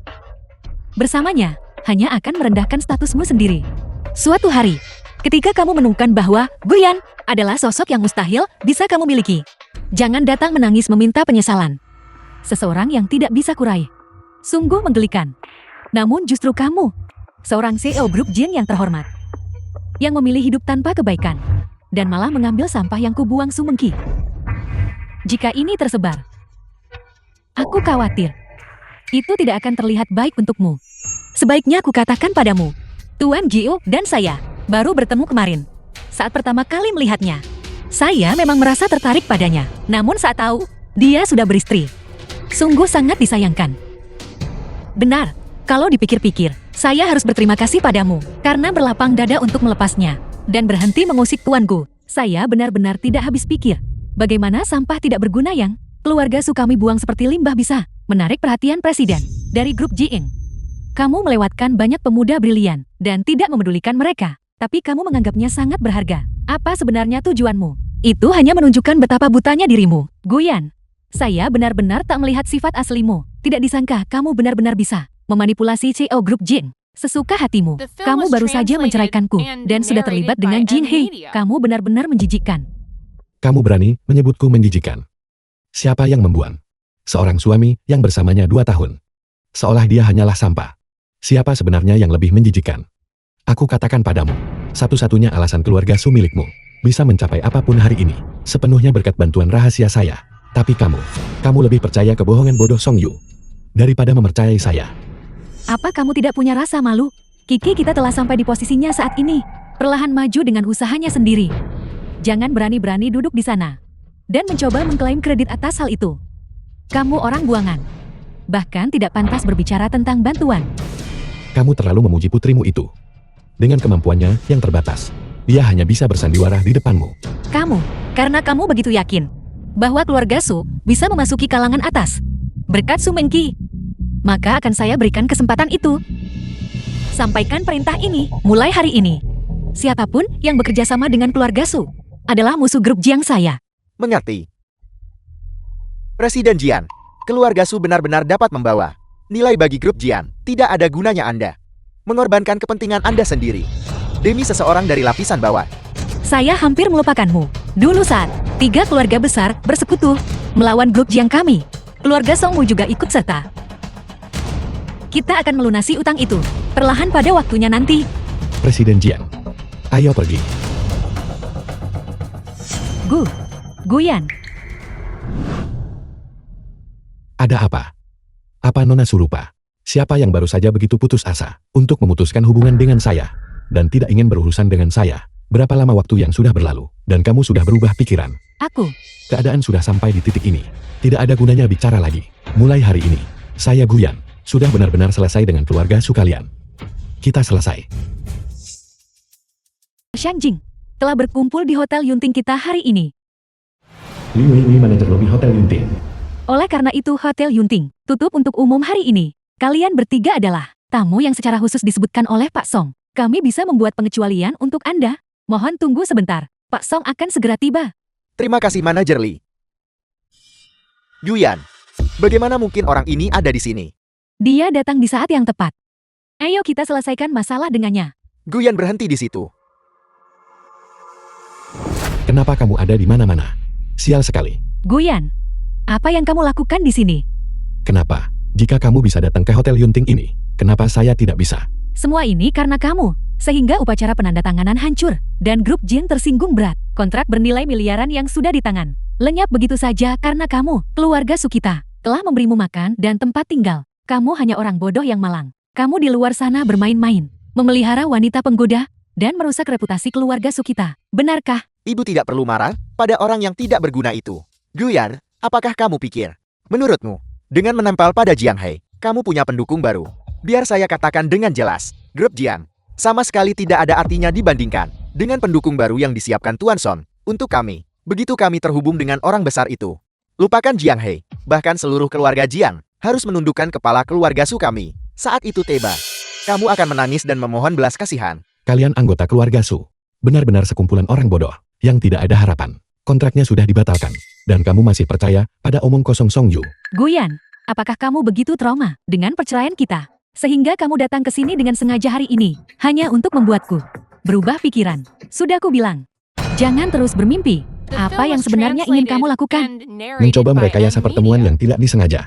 Bersamanya, hanya akan merendahkan statusmu sendiri. Suatu hari, ketika kamu menemukan bahwa Guyan adalah sosok yang mustahil bisa kamu miliki, jangan datang menangis meminta penyesalan. Seseorang yang tidak bisa kurai. Sungguh menggelikan. Namun justru kamu, seorang CEO Grup Jing yang terhormat, yang memilih hidup tanpa kebaikan, dan malah mengambil sampah yang kubuang Su Mengki. Jika ini tersebar, aku khawatir itu tidak akan terlihat baik untukmu. Sebaiknya aku katakan padamu, Tuan Jiu dan saya baru bertemu kemarin. Saat pertama kali melihatnya, saya memang merasa tertarik padanya. Namun saat tahu, dia sudah beristri. Sungguh sangat disayangkan. Benar, kalau dipikir-pikir, saya harus berterima kasih padamu karena berlapang dada untuk melepasnya dan berhenti mengusik tuanku. Saya benar-benar tidak habis pikir. Bagaimana sampah tidak berguna yang keluarga Su kami buang seperti limbah bisa menarik perhatian presiden dari Grup Jing. Kamu melewatkan banyak pemuda brilian dan tidak memedulikan mereka, tapi kamu menganggapnya sangat berharga. Apa sebenarnya tujuanmu? Itu hanya menunjukkan betapa butanya dirimu. Guyan, saya benar-benar tak melihat sifat aslimu. Tidak disangka kamu benar-benar bisa memanipulasi CEO grup Jin. Sesuka hatimu. The film Kamu was baru saja translated menceraikanku and dan sudah terlibat narrated dengan by Jin M Hei. Media. Kamu benar-benar menjijikkan. Kamu berani menyebutku menjijikan. Siapa yang membuang? Seorang suami yang bersamanya 2 tahun. Seolah dia hanyalah sampah. Siapa sebenarnya yang lebih menjijikan? Aku katakan padamu, satu-satunya alasan keluarga Su milikmu bisa mencapai apapun hari ini, sepenuhnya berkat bantuan rahasia saya. Tapi kamu lebih percaya kebohongan bodoh Song Yu daripada mempercayai saya. Apa kamu tidak punya rasa malu? Kiki kita telah sampai di posisinya saat ini. Perlahan maju dengan usahanya sendiri. Jangan berani-berani duduk di sana. Dan mencoba mengklaim kredit atas hal itu. Kamu orang buangan. Bahkan tidak pantas berbicara tentang bantuan. Kamu terlalu memuji putrimu itu. Dengan kemampuannya yang terbatas, dia hanya bisa bersandiwara di depanmu. Karena kamu begitu yakin bahwa keluarga Su bisa memasuki kalangan atas. Berkat Su Mengki. Maka akan saya berikan kesempatan itu. Sampaikan perintah ini mulai hari ini. Siapapun yang bekerja sama dengan keluarga Su adalah musuh grup Jiang saya. Mengerti? Presiden Jian, keluarga Su benar-benar dapat membawa nilai bagi grup Jian. Tidak ada gunanya Anda mengorbankan kepentingan Anda sendiri demi seseorang dari lapisan bawah. Saya hampir melupakanmu. Dulu saat 3 keluarga besar bersekutu melawan grup Jiang kami, keluarga Songmu juga ikut serta. Kita akan melunasi utang itu perlahan pada waktunya nanti. Presiden Jian, ayo pergi. Guyan. Ada apa? Apa Nona Surupa? Siapa yang baru saja begitu putus asa untuk memutuskan hubungan dengan saya dan tidak ingin berurusan dengan saya? Berapa lama waktu yang sudah berlalu dan kamu sudah berubah pikiran? Aku. Keadaan sudah sampai di titik ini. Tidak ada gunanya bicara lagi. Mulai hari ini, saya Guyan sudah benar-benar selesai dengan keluarga Su kalian. Kita selesai. Shang Jing telah berkumpul di Hotel Yunting kita hari ini. Li Wei, manajer lobi Hotel Yunting. Oleh karena itu Hotel Yunting tutup untuk umum hari ini. Kalian bertiga adalah tamu yang secara khusus disebutkan oleh Pak Song. Kami bisa membuat pengecualian untuk Anda. Mohon tunggu sebentar. Pak Song akan segera tiba. Terima kasih Manajer Li. Guyan, bagaimana mungkin orang ini ada di sini? Dia datang di saat yang tepat. Ayo kita selesaikan masalah dengannya. Guyan berhenti di situ. Kenapa kamu ada di mana-mana? Sial sekali. Guyan, apa yang kamu lakukan di sini? Kenapa? Jika kamu bisa datang ke Hotel Yunting ini, kenapa saya tidak bisa? Semua ini karena kamu. Sehingga upacara penandatanganan hancur. Dan grup Jin tersinggung berat. Kontrak bernilai miliaran yang sudah di tangan lenyap begitu saja karena kamu, keluarga Sukita, telah memberimu makan dan tempat tinggal. Kamu hanya orang bodoh yang malang. Kamu di luar sana bermain-main, memelihara wanita penggoda, dan merusak reputasi keluarga Sukita. Benarkah? Ibu tidak perlu marah pada orang yang tidak berguna itu. Guyan, apakah kamu pikir? Menurutmu, dengan menempel pada Jiang Hei, kamu punya pendukung baru. Biar saya katakan dengan jelas, grup Jiang sama sekali tidak ada artinya dibandingkan dengan pendukung baru yang disiapkan Tuan Son untuk kami. Begitu kami terhubung dengan orang besar itu, lupakan Jiang Hei, bahkan seluruh keluarga Jiang harus menundukkan kepala keluarga Su kami. Saat itu tiba, kamu akan menangis dan memohon belas kasihan. Kalian anggota keluarga Su, benar-benar sekumpulan orang bodoh yang tidak ada harapan. Kontraknya sudah dibatalkan, dan kamu masih percaya pada omong kosong Song Yu. Guyan, apakah kamu begitu trauma dengan perceraian kita? Sehingga kamu datang ke sini dengan sengaja hari ini, hanya untuk membuatku berubah pikiran. Sudah ku bilang, jangan terus bermimpi. The Apa film yang was sebenarnya ingin kamu translated lakukan? and narrated Mencoba by merekayasa M pertemuan Media. yang tidak disengaja.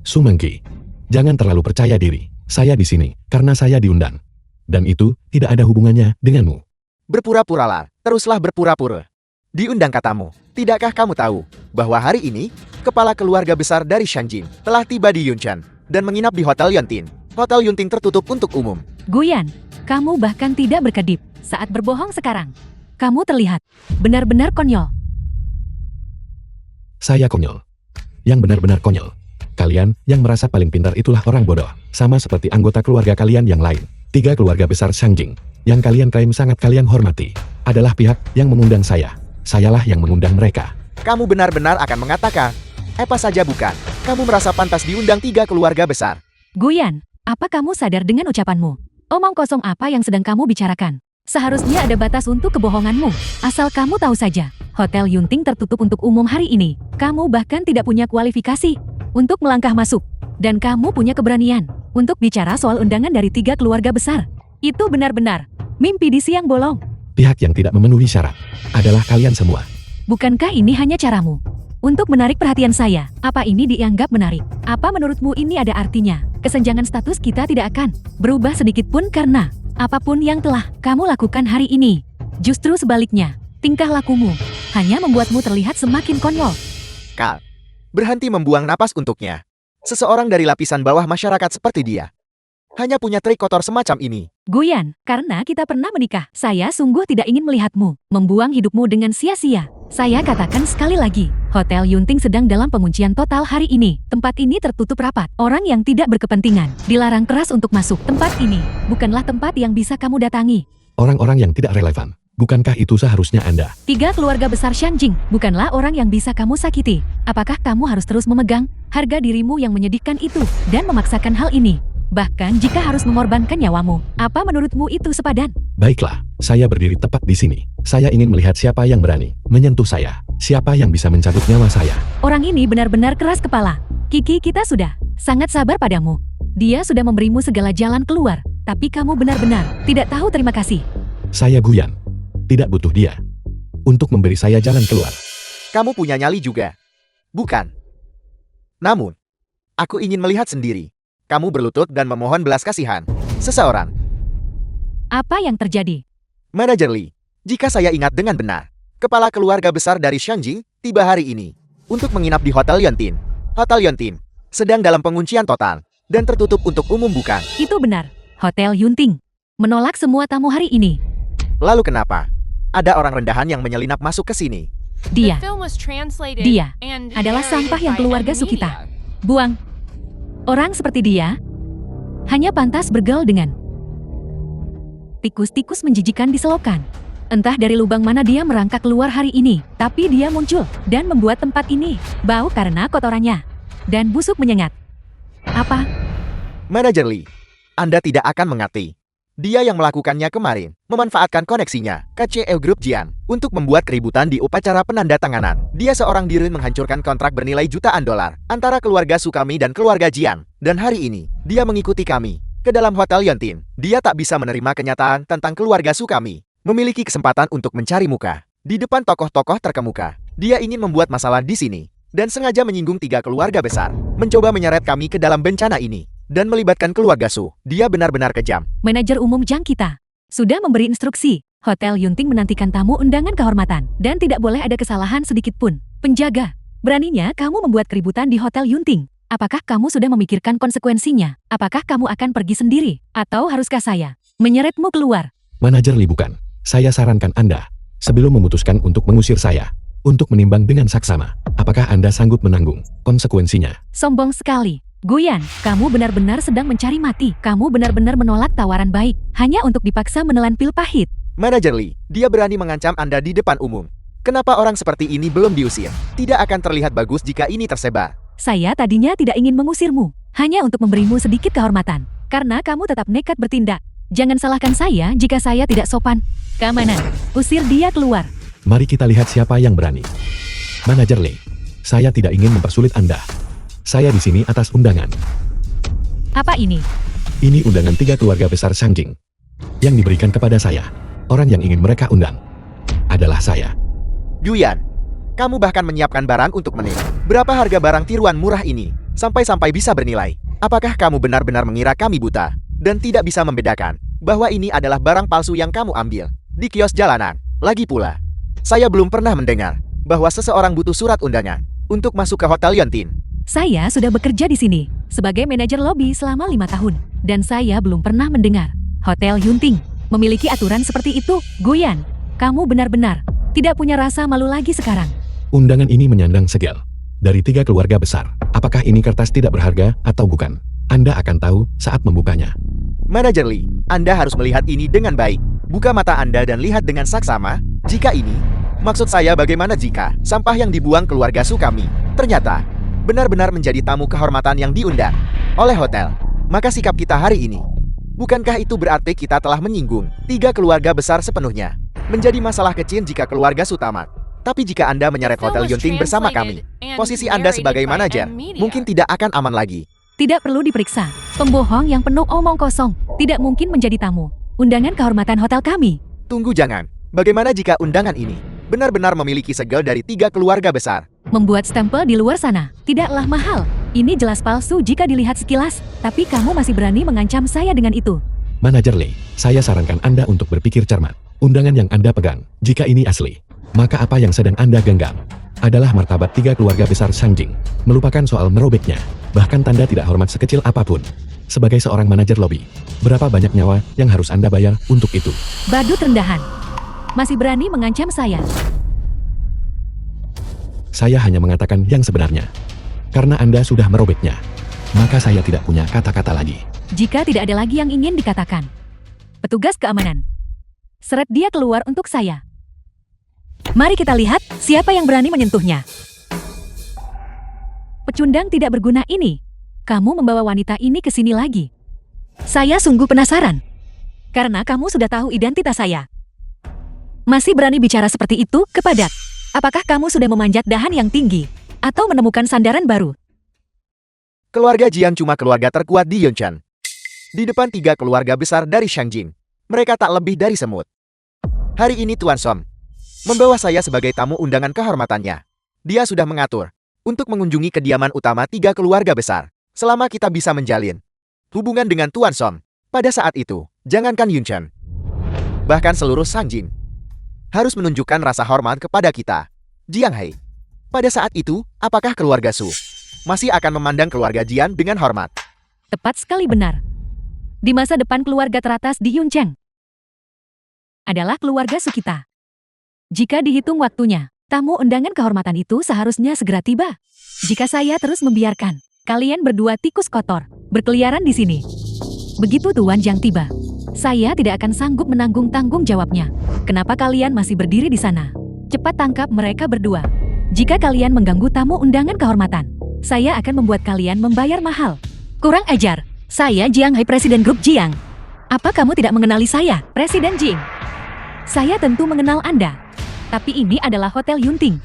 Su Mengki, jangan terlalu percaya diri. Saya di sini karena saya diundang. Dan itu tidak ada hubungannya denganmu. Berpura-puralah, teruslah berpura-pura. Diundang katamu, tidakkah kamu tahu bahwa hari ini, kepala keluarga besar dari Shangjin telah tiba di Yunchan dan menginap di Hotel Yunting. Hotel Yunting tertutup untuk umum. Guyan, kamu bahkan tidak berkedip saat berbohong sekarang. Kamu terlihat benar-benar konyol. Saya konyol. Yang benar-benar konyol. Kalian yang merasa paling pintar itulah orang bodoh. Sama seperti anggota keluarga kalian yang lain. 3 keluarga besar Shangjing yang kalian klaim sangat kalian hormati adalah pihak yang mengundang saya. Sayalah yang mengundang mereka. Kamu benar-benar akan mengatakan, apa saja bukan? Kamu merasa pantas diundang 3 keluarga besar. Guyan, apa kamu sadar dengan ucapanmu? Omong kosong apa yang sedang kamu bicarakan? Seharusnya ada batas untuk kebohonganmu. Asal kamu tahu saja, Hotel Yunting tertutup untuk umum hari ini. Kamu bahkan tidak punya kualifikasi untuk melangkah masuk. Dan kamu punya keberanian untuk bicara soal undangan dari 3 keluarga besar. Itu benar-benar mimpi di siang bolong. Pihak yang tidak memenuhi syarat adalah kalian semua. Bukankah ini hanya caramu untuk menarik perhatian saya? Apa ini dianggap menarik? Apa menurutmu ini ada artinya? Kesenjangan status kita tidak akan berubah sedikit pun karena apapun yang telah kamu lakukan hari ini. Justru sebaliknya, tingkah lakumu hanya membuatmu terlihat semakin konyol. Kal, berhenti membuang napas untuknya. Seseorang dari lapisan bawah masyarakat seperti dia hanya punya trik kotor semacam ini. Guyan, karena kita pernah menikah, saya sungguh tidak ingin melihatmu membuang hidupmu dengan sia-sia. Saya katakan sekali lagi, Hotel Yunting sedang dalam penguncian total hari ini. Tempat ini tertutup rapat. Orang yang tidak berkepentingan dilarang keras untuk masuk. Tempat ini bukanlah tempat yang bisa kamu datangi. Orang-orang yang tidak relevan. Bukankah itu seharusnya Anda? 3 keluarga besar Shangjing bukanlah orang yang bisa kamu sakiti. Apakah kamu harus terus memegang harga dirimu yang menyedihkan itu dan memaksakan hal ini? Bahkan jika harus mengorbankan nyawamu, apa menurutmu itu sepadan? Baiklah, saya berdiri tepat di sini. Saya ingin melihat siapa yang berani menyentuh saya. Siapa yang bisa mencabut nyawa saya. Orang ini benar-benar keras kepala. Kiki, kita sudah sangat sabar padamu. Dia sudah memberimu segala jalan keluar, tapi kamu benar-benar tidak tahu terima kasih. Saya Guyan. Tidak butuh dia untuk memberi saya jalan keluar. Kamu punya nyali juga, bukan? Namun, aku ingin melihat sendiri. Kamu berlutut dan memohon belas kasihan seseorang. Apa yang terjadi? Manajer Lee, jika saya ingat dengan benar, kepala keluarga besar dari Shangjing tiba hari ini untuk menginap di Hotel Yontin. Hotel Yontin sedang dalam penguncian total dan tertutup untuk umum, bukan? Itu benar. Hotel Yunting menolak semua tamu hari ini. Lalu kenapa ada orang rendahan yang menyelinap masuk ke sini? Dia The film was translated Dia and adalah narrated sampah yang by keluarga M Sukita. Media. Buang. Orang seperti dia hanya pantas bergaul dengan tikus-tikus menjijikan di selokan. Entah dari lubang mana dia merangkak keluar hari ini, tapi dia muncul dan membuat tempat ini bau karena kotorannya dan busuk menyengat. Apa? Manajer Lee, Anda tidak akan mengerti. Dia yang melakukannya kemarin, memanfaatkan koneksinya, KCL Group Jian, untuk membuat keributan di upacara penandatanganan. Dia seorang diri menghancurkan kontrak bernilai jutaan dolar antara keluarga Sukami dan keluarga Jian. Dan hari ini, dia mengikuti kami ke dalam Hotel Yontin. Dia tak bisa menerima kenyataan tentang keluarga Sukami memiliki kesempatan untuk mencari muka di depan tokoh-tokoh terkemuka. Dia ingin membuat masalah di sini dan sengaja menyinggung 3 keluarga besar, mencoba menyeret kami ke dalam bencana ini dan melibatkan keluarga Su. Dia benar-benar kejam. Manajer umum Jang kita sudah memberi instruksi. Hotel Yunting menantikan tamu undangan kehormatan dan tidak boleh ada kesalahan sedikit pun. Penjaga, beraninya kamu membuat keributan di Hotel Yunting. Apakah kamu sudah memikirkan konsekuensinya? Apakah kamu akan pergi sendiri? Atau haruskah saya menyeretmu keluar? Manajer Lee, bukan. Saya sarankan Anda, sebelum memutuskan untuk mengusir saya, untuk menimbang dengan saksama, apakah Anda sanggup menanggung konsekuensinya. Sombong sekali. Guyan, kamu benar-benar sedang mencari mati. Kamu benar-benar menolak tawaran baik, hanya untuk dipaksa menelan pil pahit. Manajer Lee, dia berani mengancam Anda di depan umum. Kenapa orang seperti ini belum diusir? Tidak akan terlihat bagus jika ini tersebar. Saya tadinya tidak ingin mengusirmu, hanya untuk memberimu sedikit kehormatan. Karena kamu tetap nekat bertindak. Jangan salahkan saya jika saya tidak sopan. Keamanan, usir dia keluar. Mari kita lihat siapa yang berani. Manajer Lee, saya tidak ingin mempersulit Anda. Saya di sini atas undangan. Apa ini? Ini undangan 3 keluarga besar Shangjing yang diberikan kepada saya. Orang yang ingin mereka undang adalah saya. Guyan, kamu bahkan menyiapkan barang untuk menilai. Berapa harga barang tiruan murah ini? Sampai-sampai bisa bernilai. Apakah kamu benar-benar mengira kami buta dan tidak bisa membedakan bahwa ini adalah barang palsu yang kamu ambil di kios jalanan? Lagi pula, saya belum pernah mendengar bahwa seseorang butuh surat undangan untuk masuk ke Hotel Yontin. Saya sudah bekerja di sini sebagai manajer lobi selama 5 tahun. Dan saya belum pernah mendengar Hotel Yunting memiliki aturan seperti itu. Guyan, kamu benar-benar tidak punya rasa malu lagi sekarang. Undangan ini menyandang segel dari 3 keluarga besar. Apakah ini kertas tidak berharga atau bukan? Anda akan tahu saat membukanya. Manajer Lee, Anda harus melihat ini dengan baik. Buka mata Anda dan lihat dengan saksama. Jika ini, maksud saya bagaimana jika sampah yang dibuang keluarga Sukami ternyata benar-benar menjadi tamu kehormatan yang diundang oleh hotel. Maka sikap kita hari ini, bukankah itu berarti kita telah menyinggung 3 keluarga besar sepenuhnya? Menjadi masalah kecil jika keluarga Su tamat. Tapi jika Anda menyeret Hotel Yunting bersama kami, posisi Anda sebagai manajer mungkin tidak akan aman lagi. Tidak perlu diperiksa. Pembohong yang penuh omong kosong. Tidak mungkin menjadi tamu undangan kehormatan hotel kami. Tunggu jangan. Bagaimana jika undangan ini benar-benar memiliki segel dari 3 keluarga besar? Membuat stempel di luar sana tidaklah mahal. Ini jelas palsu jika dilihat sekilas. Tapi kamu masih berani mengancam saya dengan itu. Manajer Lee, saya sarankan Anda untuk berpikir cermat. Undangan yang Anda pegang, jika ini asli, maka apa yang sedang Anda genggam adalah martabat 3 keluarga besar Shangjing. Melupakan soal merobeknya, bahkan tanda tidak hormat sekecil apapun. Sebagai seorang manajer lobi, berapa banyak nyawa yang harus Anda bayar untuk itu? Badut rendahan. Masih berani mengancam saya. Saya hanya mengatakan yang sebenarnya. Karena Anda sudah merobeknya, maka saya tidak punya kata-kata lagi. Jika tidak ada lagi yang ingin dikatakan. Petugas keamanan. Seret dia keluar untuk saya. Mari kita lihat siapa yang berani menyentuhnya. Pecundang tidak berguna ini. Kamu membawa wanita ini ke sini lagi. Saya sungguh penasaran. Karena kamu sudah tahu identitas saya. Masih berani bicara seperti itu kepada? Apakah kamu sudah memanjat dahan yang tinggi? Atau menemukan sandaran baru? Keluarga Jiang cuma keluarga terkuat di Yuncheng. Di depan 3 keluarga besar dari Shangjing, mereka tak lebih dari semut. Hari ini Tuan Som membawa saya sebagai tamu undangan kehormatannya. Dia sudah mengatur untuk mengunjungi kediaman utama 3 keluarga besar. Selama kita bisa menjalin hubungan dengan Tuan Som, pada saat itu, jangankan Yuncheng, bahkan seluruh Shangjing harus menunjukkan rasa hormat kepada kita. Jiang Hei, pada saat itu, apakah keluarga Su masih akan memandang keluarga Jian dengan hormat? Tepat sekali benar. Di masa depan keluarga teratas di Yuncheng adalah keluarga Su kita. Jika dihitung waktunya, tamu undangan kehormatan itu seharusnya segera tiba. Jika saya terus membiarkan kalian berdua tikus kotor berkeliaran di sini, begitu Tuan Jiang tiba, saya tidak akan sanggup menanggung tanggung jawabnya. Kenapa kalian masih berdiri di sana? Cepat tangkap mereka berdua. Jika kalian mengganggu tamu undangan kehormatan, saya akan membuat kalian membayar mahal. Kurang ajar. Saya Jiang Hei, Presiden Grup Jiang. Apa kamu tidak mengenali saya, Presiden Jing? Saya tentu mengenal Anda. Tapi ini adalah Hotel Yunting.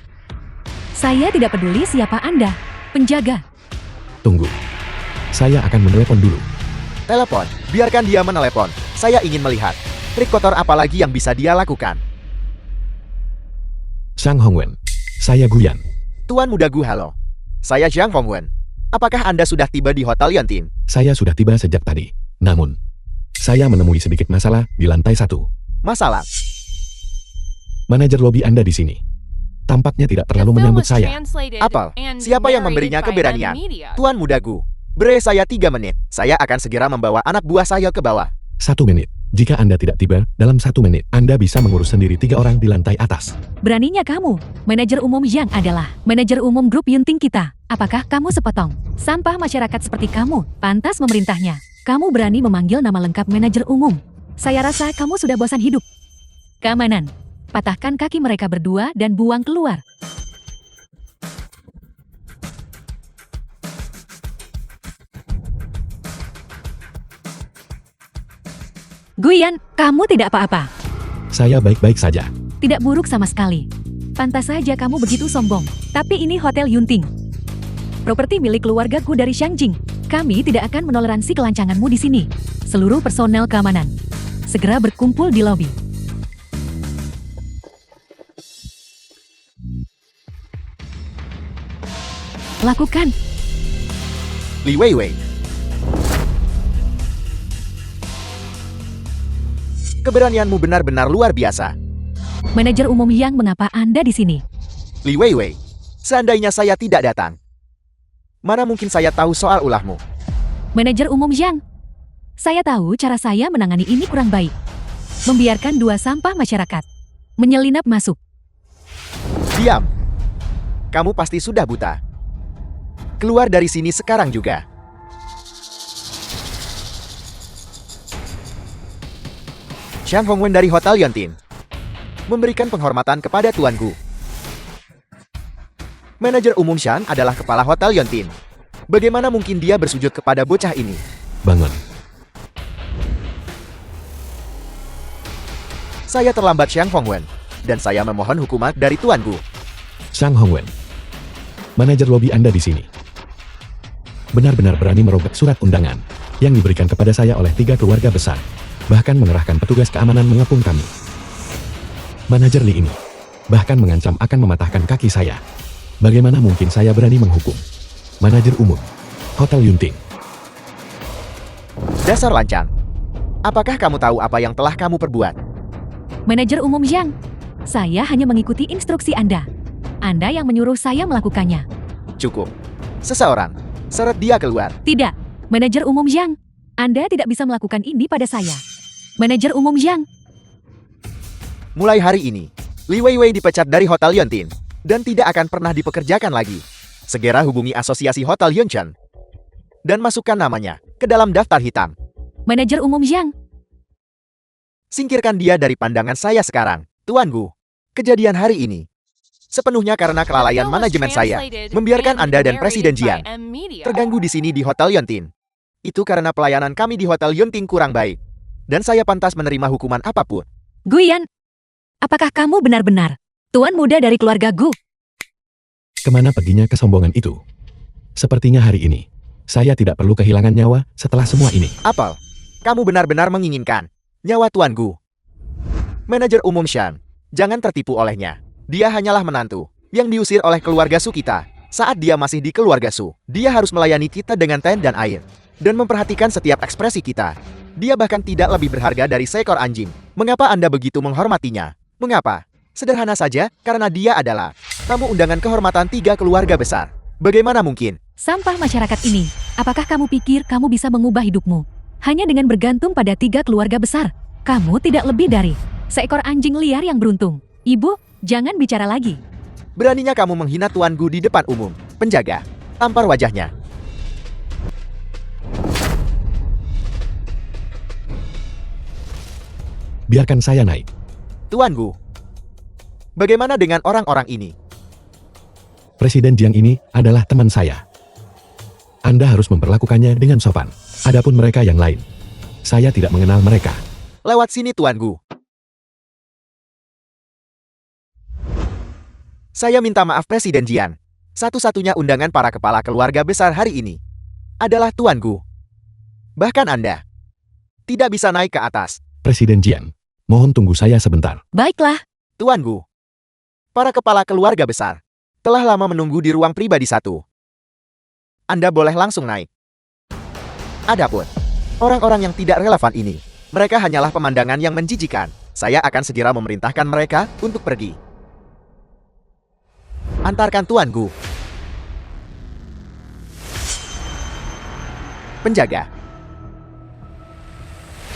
Saya tidak peduli siapa Anda, penjaga. Tunggu. Saya akan menelepon dulu. Telepon, biarkan dia menelepon. Saya ingin melihat trik kotor apa lagi yang bisa dia lakukan. Zhang Hongwen. Saya Guyan. Tuan Muda Gu, halo. Saya Zhang Hongwen. Apakah Anda sudah tiba di Hotel Yunting? Saya sudah tiba sejak tadi. Namun, saya menemui sedikit masalah di lantai 1. Masalah? Manajer lobi Anda di sini tampaknya tidak The terlalu film menyambut was saya. translated Apel, and siapa yang narrated memberinya by keberanian? M-Media. Tuan Muda Gu, beri saya 3 menit. Saya akan segera membawa anak buah saya ke bawah. 1 menit. Jika Anda tidak tiba, dalam 1 menit, Anda bisa mengurus sendiri 3 orang di lantai atas. Beraninya kamu. Manajer umum Jiang adalah manajer umum grup Yunting kita. Apakah kamu sepotong sampah masyarakat seperti kamu pantas memerintahnya? Kamu berani memanggil nama lengkap manajer umum. Saya rasa kamu sudah bosan hidup. Keamanan. Patahkan kaki mereka berdua dan buang keluar. Guyan, kamu tidak apa-apa. Saya baik-baik saja. Tidak buruk sama sekali. Pantas saja kamu begitu sombong. Tapi ini Hotel Yunting. Properti milik keluargaku dari Shangjing. Kami tidak akan menoleransi kelancanganmu di sini. Seluruh personel keamanan, segera berkumpul di lobi. Lakukan. Li Weiwei. Keberanianmu benar-benar luar biasa. Manajer umum Yang, mengapa Anda di sini? Li Weiwei, seandainya saya tidak datang, mana mungkin saya tahu soal ulahmu? Manajer umum Yang, saya tahu cara saya menangani ini kurang baik. Membiarkan 2 sampah masyarakat menyelinap masuk. Diam. Kamu pasti sudah buta. Keluar dari sini sekarang juga. Zhang Hongwen dari Hotel Yunting memberikan penghormatan kepada Tuan Gu. Manajer umum Shan adalah kepala Hotel Yunting. Bagaimana mungkin dia bersujud kepada bocah ini? Bangun. Saya terlambat, Zhang Hongwen, dan saya memohon hukuman dari Tuan Gu. Zhang Hongwen. Manajer lobi Anda di sini benar-benar berani merobek surat undangan yang diberikan kepada saya oleh 3 keluarga besar. Bahkan mengerahkan petugas keamanan mengepung kami. Manajer Lee ini bahkan mengancam akan mematahkan kaki saya. Bagaimana mungkin saya berani menghukum manajer umum Hotel Yunting? Dasar lancang. Apakah kamu tahu apa yang telah kamu perbuat? Manajer umum Zhang, saya hanya mengikuti instruksi Anda. Anda yang menyuruh saya melakukannya. Cukup. Seseorang, seret dia keluar. Tidak, manajer umum Zhang. Anda tidak bisa melakukan ini pada saya. Manajer umum Zhang, Mulai hari ini, Li Weiwei dipecat dari Hotel Yuntin dan tidak akan pernah dipekerjakan lagi. Segera hubungi asosiasi Hotel Yunchen dan masukkan namanya ke dalam daftar hitam. manajer umum Zhang. Singkirkan dia dari pandangan saya sekarang, Tuan Gu. Kejadian hari ini sepenuhnya karena The kelalaian film was manajemen saya translated membiarkan and Anda dan Presiden narrated by Jiang M-Media. terganggu di sini di Hotel Yuntin. Itu karena pelayanan kami di Hotel Yunting kurang baik. Dan saya pantas menerima hukuman apapun. Guyan, apakah kamu benar-benar tuan muda dari keluarga Gu? Kemana perginya kesombongan itu? Sepertinya hari ini saya tidak perlu kehilangan nyawa setelah semua ini. Apel, kamu benar-benar menginginkan nyawa Tuan Gu. Manajer umum Shan, jangan tertipu olehnya. Dia hanyalah menantu yang diusir oleh keluarga Su kita. Saat dia masih di keluarga Su, dia harus melayani kita dengan teh dan air dan memperhatikan setiap ekspresi kita. Dia bahkan tidak lebih berharga dari seekor anjing. Mengapa Anda begitu menghormatinya? Mengapa? Sederhana saja, karena dia adalah tamu undangan kehormatan 3 keluarga besar. Bagaimana mungkin? Sampah masyarakat ini, apakah kamu pikir kamu bisa mengubah hidupmu? Hanya dengan bergantung pada 3 keluarga besar. Kamu tidak lebih dari seekor anjing liar yang beruntung. Ibu, jangan bicara lagi. Beraninya kamu menghina Tuan Gu di depan umum. Penjaga, tampar wajahnya. Biarkan saya naik. Tuan Gu, bagaimana dengan orang-orang ini? Presiden Jiang ini adalah teman saya. Anda harus memperlakukannya dengan sopan. Adapun mereka yang lain, saya tidak mengenal mereka. Lewat sini Tuan Gu. Saya minta maaf Presiden Jian. Satu-satunya undangan para kepala keluarga besar hari ini adalah Tuan Gu. Bahkan Anda tidak bisa naik ke atas. Presiden Jiang, mohon tunggu saya sebentar. Baiklah, Tuan Gu, para kepala keluarga besar telah lama menunggu di ruang pribadi 1. Anda boleh langsung naik. Adapun orang-orang yang tidak relevan ini, mereka hanyalah pemandangan yang menjijikan. Saya akan segera memerintahkan mereka untuk pergi. Antarkan Tuan Gu. Penjaga.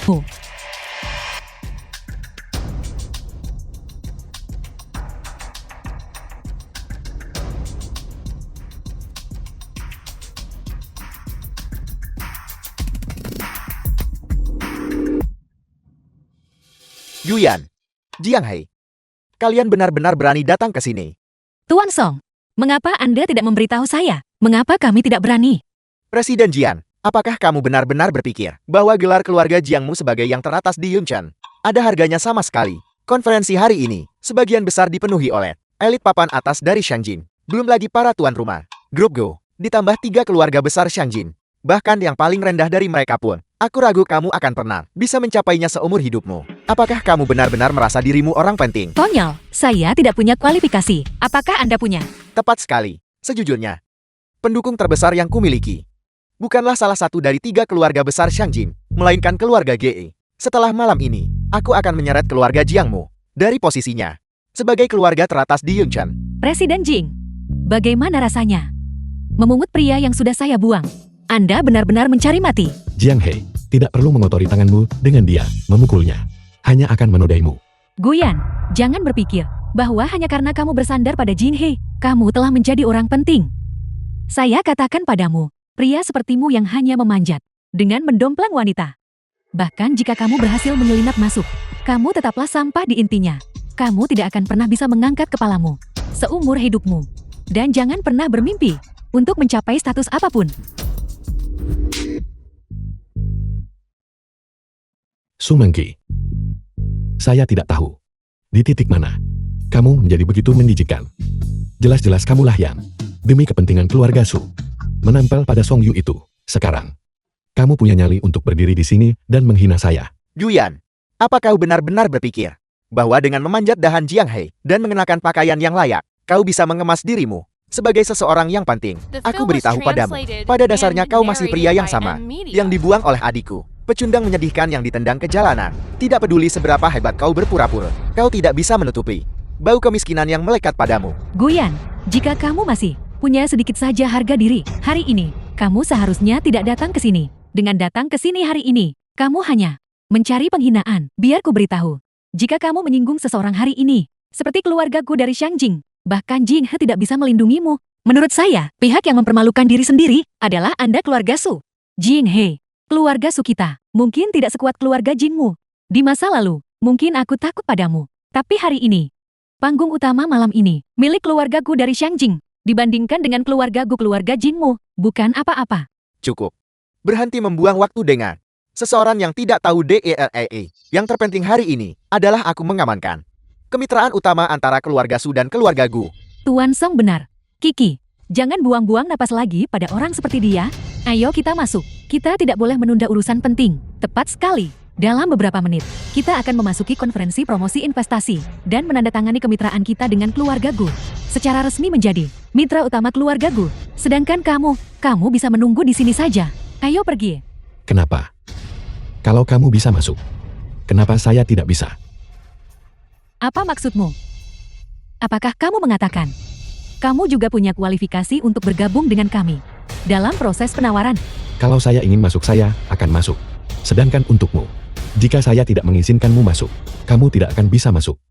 Bu. Yuyan, Jiang Hei, kalian benar-benar berani datang ke sini. Tuan Song, mengapa Anda tidak memberitahu saya? Mengapa kami tidak berani? Presiden Jian, apakah kamu benar-benar berpikir bahwa gelar keluarga Jiangmu sebagai yang teratas di Yunchen ada harganya sama sekali? Konferensi hari ini sebagian besar dipenuhi oleh elit papan atas dari Shangjin. Belum lagi para tuan rumah, grup Go, ditambah 3 keluarga besar Shangjin. Bahkan yang paling rendah dari mereka pun, aku ragu kamu akan pernah bisa mencapainya seumur hidupmu. Apakah kamu benar-benar merasa dirimu orang penting? Konyol, saya tidak punya kualifikasi. Apakah Anda punya? Tepat sekali. Sejujurnya, pendukung terbesar yang kumiliki bukanlah salah satu dari 3 keluarga besar Shangjin, melainkan keluarga GE. Setelah malam ini, aku akan menyeret keluarga Jiangmu dari posisinya sebagai keluarga teratas di Yunchen. Presiden Jing, bagaimana rasanya memungut pria yang sudah saya buang? Anda benar-benar mencari mati. Jiang Hei, tidak perlu mengotori tanganmu dengan dia, memukulnya. Hanya akan menodaimu. Guyan, jangan berpikir bahwa hanya karena kamu bersandar pada Jin He, kamu telah menjadi orang penting. Saya katakan padamu, pria sepertimu yang hanya memanjat dengan mendomplang wanita. Bahkan jika kamu berhasil menyelinap masuk, kamu tetaplah sampah di intinya. Kamu tidak akan pernah bisa mengangkat kepalamu seumur hidupmu. Dan jangan pernah bermimpi untuk mencapai status apapun. Sumengki, saya tidak tahu di titik mana kamu menjadi begitu menjijikan. Jelas-jelas kamulah yang demi kepentingan keluarga Su menempel pada Song Yu itu. Sekarang, kamu punya nyali untuk berdiri di sini dan menghina saya. Guyan, apa kau benar-benar berpikir bahwa dengan memanjat dahan Jiang Hei dan mengenakan pakaian yang layak, kau bisa mengemas dirimu sebagai seseorang yang penting? The Aku film was beritahu padamu, translated pada dasarnya and kau masih pria yang narrated by sama, M Media. yang dibuang oleh adikku. Pecundang menyedihkan yang ditendang ke jalanan. Tidak peduli seberapa hebat kau berpura-pura, kau tidak bisa menutupi bau kemiskinan yang melekat padamu. Guyan, jika kamu masih punya sedikit saja harga diri, hari ini, kamu seharusnya tidak datang ke sini. Dengan datang ke sini hari ini, kamu hanya mencari penghinaan. Biar ku beritahu, jika kamu menyinggung seseorang hari ini, seperti keluargaku dari Shangjing, bahkan Jing He tidak bisa melindungimu. Menurut saya, pihak yang mempermalukan diri sendiri adalah Anda keluarga Su. Jing He, keluarga Su kita, mungkin tidak sekuat keluarga Jingmu. Di masa lalu, mungkin aku takut padamu. Tapi hari ini, panggung utama malam ini, milik keluargaku dari Shangjing, dibandingkan dengan keluarga Jingmu, bukan apa-apa. Cukup. Berhenti membuang waktu dengan seseorang yang tidak tahu DELEE. Yang terpenting hari ini adalah aku mengamankan kemitraan utama antara keluarga Su dan keluarga Gu. Tuan Song benar. Kiki, jangan buang-buang napas lagi pada orang seperti dia. Ayo kita masuk. Kita tidak boleh menunda urusan penting. Tepat sekali. Dalam beberapa menit, kita akan memasuki konferensi promosi investasi dan menandatangani kemitraan kita dengan keluarga Gu. Secara resmi menjadi mitra utama keluarga Gu. Sedangkan kamu bisa menunggu di sini saja. Ayo pergi. Kenapa? Kalau kamu bisa masuk, kenapa saya tidak bisa? Apa maksudmu? Apakah kamu mengatakan kamu juga punya kualifikasi untuk bergabung dengan kami dalam proses penawaran? Kalau saya ingin masuk, saya akan masuk. Sedangkan untukmu, jika saya tidak mengizinkanmu masuk, kamu tidak akan bisa masuk.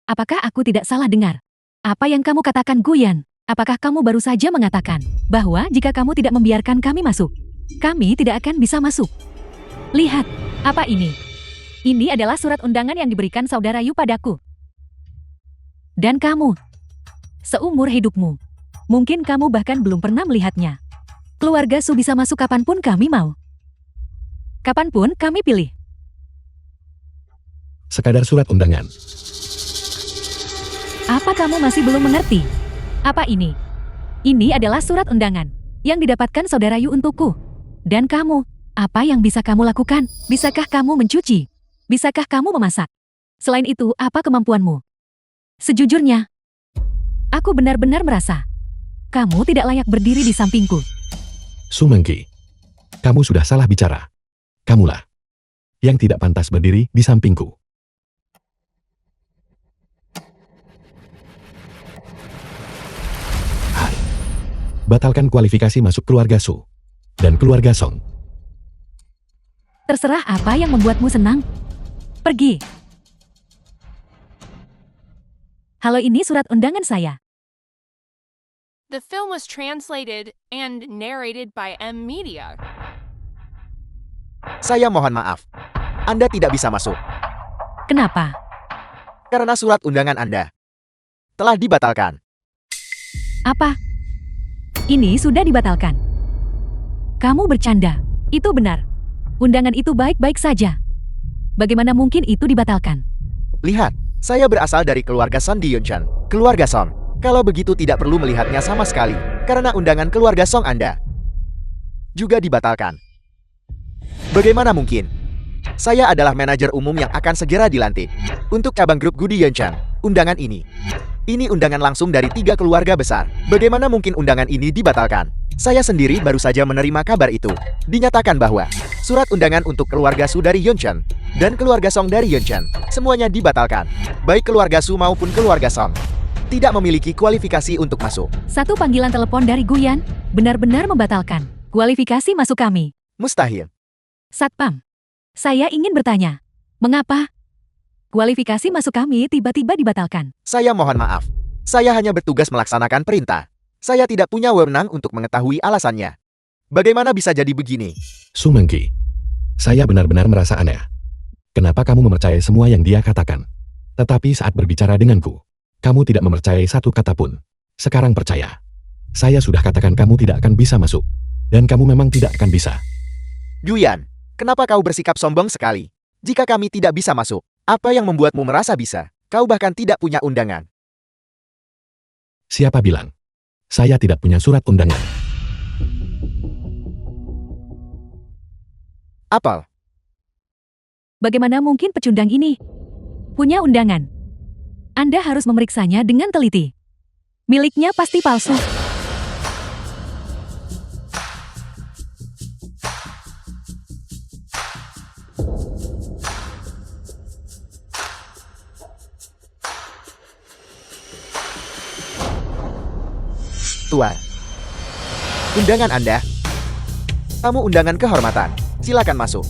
Apakah aku tidak salah dengar? Apa yang kamu katakan, Guyan? Apakah kamu baru saja mengatakan bahwa jika kamu tidak membiarkan kami masuk, kami tidak akan bisa masuk? Lihat, apa ini? Ini adalah surat undangan yang diberikan saudara Yu padaku. Dan kamu, seumur hidupmu, mungkin kamu bahkan belum pernah melihatnya. Keluarga Su bisa masuk kapanpun kami mau. Kapanpun kami pilih. Sekadar surat undangan. Apa kamu masih belum mengerti? Apa ini? Ini adalah surat undangan yang didapatkan saudara Yu untukku. Dan kamu, apa yang bisa kamu lakukan? Bisakah kamu mencuci? Bisakah kamu memasak? Selain itu, apa kemampuanmu? Sejujurnya, aku benar-benar merasa kamu tidak layak berdiri di sampingku. Su Mengki, kamu sudah salah bicara. Kamulah yang tidak pantas berdiri di sampingku. Hai. Batalkan kualifikasi masuk keluarga Su dan keluarga Song. Terserah apa yang membuatmu senang. Pergi. Halo, ini surat undangan saya. The film was translated and narrated by M Media. Saya mohon maaf. Anda tidak bisa masuk Kenapa? karena surat undangan Anda telah dibatalkan. Apa? Ini sudah dibatalkan. Kamu bercanda. Itu benar. Undangan itu baik-baik saja. Bagaimana mungkin itu dibatalkan? Lihat, saya berasal dari keluarga Son di Yuncheon. Keluarga Song. Kalau begitu tidak perlu melihatnya sama sekali, karena undangan keluarga Song Anda juga dibatalkan. Bagaimana mungkin? Saya adalah manajer umum yang akan segera dilantik untuk cabang grup Gu di Yuncheon. Undangan ini undangan langsung dari 3 keluarga besar. Bagaimana mungkin undangan ini dibatalkan? Saya sendiri baru saja menerima kabar itu. Dinyatakan bahwa surat undangan untuk keluarga Su dari Yuncheon dan keluarga Song dari Yuncheon semuanya dibatalkan. Baik keluarga Su maupun keluarga Song tidak memiliki kualifikasi untuk masuk. Satu panggilan telepon dari Guyan benar-benar membatalkan kualifikasi masuk kami. Mustahil. Satpam, saya ingin bertanya, mengapa kualifikasi masuk kami tiba-tiba dibatalkan? Saya mohon maaf. Saya hanya bertugas melaksanakan perintah. Saya tidak punya wewenang untuk mengetahui alasannya. Bagaimana bisa jadi begini? Su Mengki, saya benar-benar merasa aneh. Kenapa kamu mempercayai semua yang dia katakan? Tetapi saat berbicara denganku, kamu tidak mempercayai satu kata pun. Sekarang percaya. Saya sudah katakan kamu tidak akan bisa masuk. Dan kamu memang tidak akan bisa. Guyan, kenapa kau bersikap sombong sekali? Jika kami tidak bisa masuk, apa yang membuatmu merasa bisa? Kau bahkan tidak punya undangan. Siapa bilang? Saya tidak punya surat undangan. Apel, Bagaimana mungkin pecundang ini punya undangan? Anda harus memeriksanya dengan teliti. Miliknya pasti palsu. Tuan. Undangan Anda. Tamu undangan kehormatan. Silakan masuk.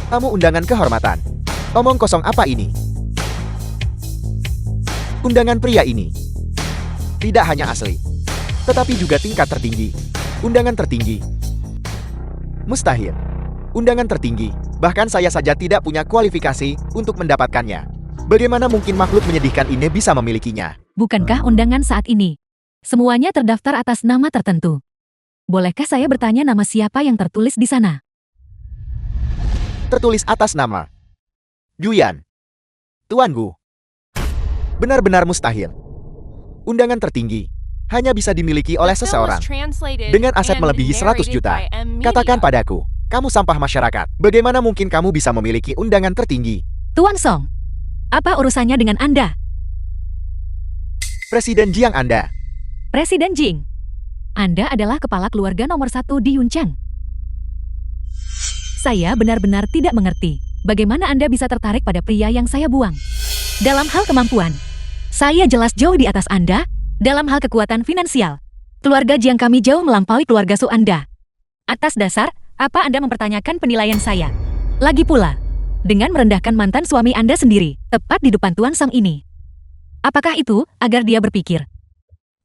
Tamu undangan kehormatan. Omong kosong apa ini? Undangan pria ini tidak hanya asli, tetapi juga tingkat tertinggi. Undangan tertinggi. Mustahil. Undangan tertinggi. Bahkan saya saja tidak punya kualifikasi untuk mendapatkannya. Bagaimana mungkin makhluk menyedihkan ini bisa memilikinya? Bukankah undangan saat ini semuanya terdaftar atas nama tertentu? Bolehkah saya bertanya nama siapa yang tertulis di sana? Tertulis atas nama Guyan. Tuan Gu. Benar-benar mustahil. Undangan tertinggi hanya bisa dimiliki oleh The film was seseorang translated dengan aset and melebihi 100 narrated juta. by M. Media. Katakan padaku, kamu sampah masyarakat. Bagaimana mungkin kamu bisa memiliki undangan tertinggi? Tuan Song, apa urusannya dengan Anda? Presiden Jiang Anda. Presiden Jing, Anda adalah kepala keluarga nomor 1 di Yuncheng. Saya benar-benar tidak mengerti bagaimana Anda bisa tertarik pada pria yang saya buang. Dalam hal kemampuan, saya jelas jauh di atas Anda. Dalam hal kekuatan finansial, keluarga Jiang kami jauh melampaui keluarga Su Anda. Atas dasar, apa Anda mempertanyakan penilaian saya? Lagi pula, dengan merendahkan mantan suami Anda sendiri, tepat di depan Tuan Sang ini. Apakah itu agar dia berpikir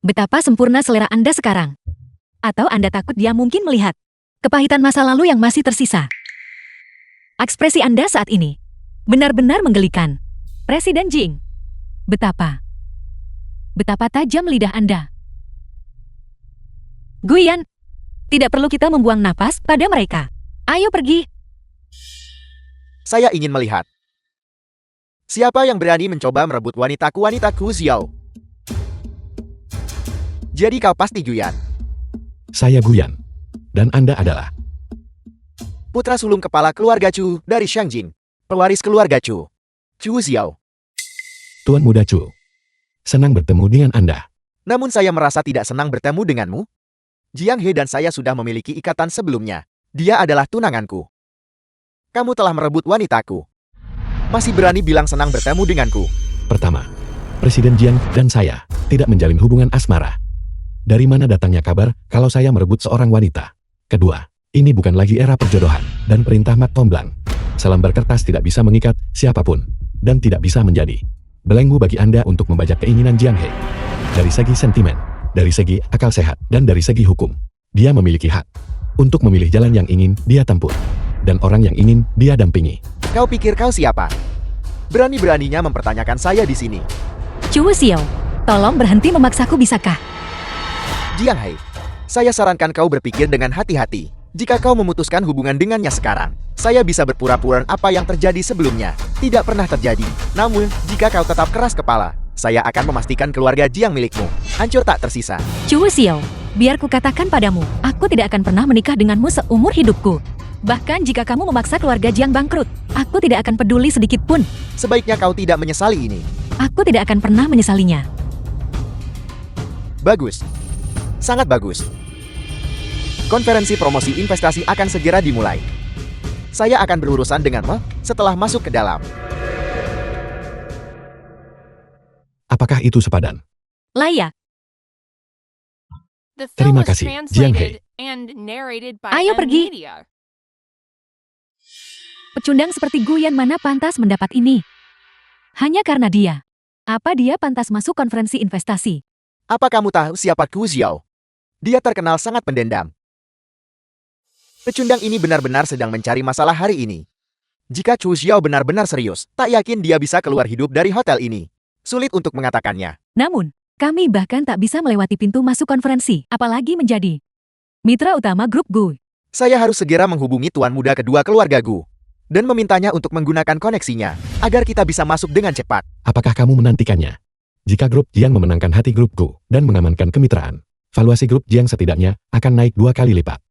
betapa sempurna selera Anda sekarang? Atau Anda takut dia mungkin melihat kepahitan masa lalu yang masih tersisa? Ekspresi Anda saat ini benar-benar menggelikan. Presiden Jing, betapa tajam lidah Anda. Guyan, tidak perlu kita membuang napas pada mereka. Ayo pergi. Saya ingin melihat. Siapa yang berani mencoba merebut wanitaku Xiao? Jadi kau pasti Guyan. Saya Guyan. Dan Anda adalah Putra sulung kepala keluarga Chu dari Shangjin. Pewaris keluarga Chu. Chu Xiao. Tuan Muda Chu. Senang bertemu dengan Anda. Namun saya merasa tidak senang bertemu denganmu. Jiang He dan saya sudah memiliki ikatan sebelumnya. Dia adalah tunanganku. Kamu telah merebut wanitaku. Masih berani bilang senang bertemu denganku. Pertama, Presiden Jiang dan saya tidak menjalin hubungan asmara. Dari mana datangnya kabar kalau saya merebut seorang wanita? Kedua, ini bukan lagi era perjodohan dan perintah Mat Tomblang. Selembar kertas tidak bisa mengikat siapapun dan tidak bisa menjadi belenggu bagi Anda untuk membajak keinginan Jiang He. Dari segi sentimen, dari segi akal sehat, dan dari segi hukum, dia memiliki hak untuk memilih jalan yang ingin dia tempuh dan orang yang ingin dia dampingi. Kau pikir kau siapa? Berani-beraninya mempertanyakan saya di sini. Chu Xiao, tolong berhenti memaksaku bisakah? Jiang He, saya sarankan kau berpikir dengan hati-hati. Jika kau memutuskan hubungan dengannya sekarang, saya bisa berpura-pura apa yang terjadi sebelumnya tidak pernah terjadi. Namun, jika kau tetap keras kepala, saya akan memastikan keluarga Jiang milikmu hancur tak tersisa. Chu Xiao, biar ku katakan padamu, aku tidak akan pernah menikah denganmu seumur hidupku. Bahkan jika kamu memaksa keluarga Jiang bangkrut, aku tidak akan peduli sedikit pun. Sebaiknya kau tidak menyesali ini. Aku tidak akan pernah menyesalinya. Bagus. Sangat bagus. Konferensi promosi investasi akan segera dimulai. Saya akan berurusan denganmu setelah masuk ke dalam. Apakah itu sepadan? Layak. The Terima film was kasih, Jiang He. translated and narrated by Ayo M. pergi. Media. Pecundang seperti Guyan mana pantas mendapat ini? Hanya karena dia. Apa dia pantas masuk konferensi investasi? Apa kamu tahu siapa Ku Xiao? Dia terkenal sangat pendendam. Pecundang ini benar-benar sedang mencari masalah hari ini. Jika Chu Xiao benar-benar serius, tak yakin dia bisa keluar hidup dari hotel ini. Sulit untuk mengatakannya. Namun, kami bahkan tak bisa melewati pintu masuk konferensi, apalagi menjadi mitra utama grup Gu. Saya harus segera menghubungi tuan muda kedua keluarga Gu dan memintanya untuk menggunakan koneksinya agar kita bisa masuk dengan cepat. Apakah kamu menantikannya? Jika grup Jiang memenangkan hati grup Gu dan mengamankan kemitraan, Valuasi grup Jiang setidaknya akan naik 2 kali lipat.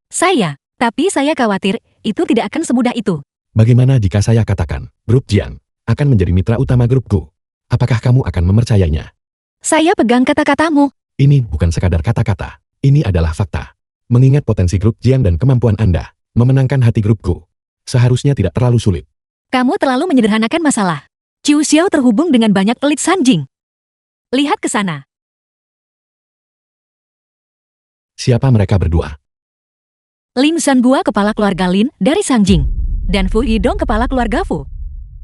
Tapi saya khawatir itu tidak akan semudah itu. Bagaimana jika saya katakan, grup Jiang akan menjadi mitra utama grupku? Apakah kamu akan mempercayainya? Saya pegang kata-katamu. Ini bukan sekadar kata-kata. Ini adalah fakta. Mengingat potensi grup Jiang dan kemampuan Anda memenangkan hati grupku, seharusnya tidak terlalu sulit. Kamu terlalu menyederhanakan masalah. Qiu Xiao terhubung dengan banyak elit Sanjing. Lihat ke sana. Siapa mereka berdua? Lin Shanhua kepala keluarga Lin dari Sanjing. Dan Fu Yidong kepala keluarga Fu.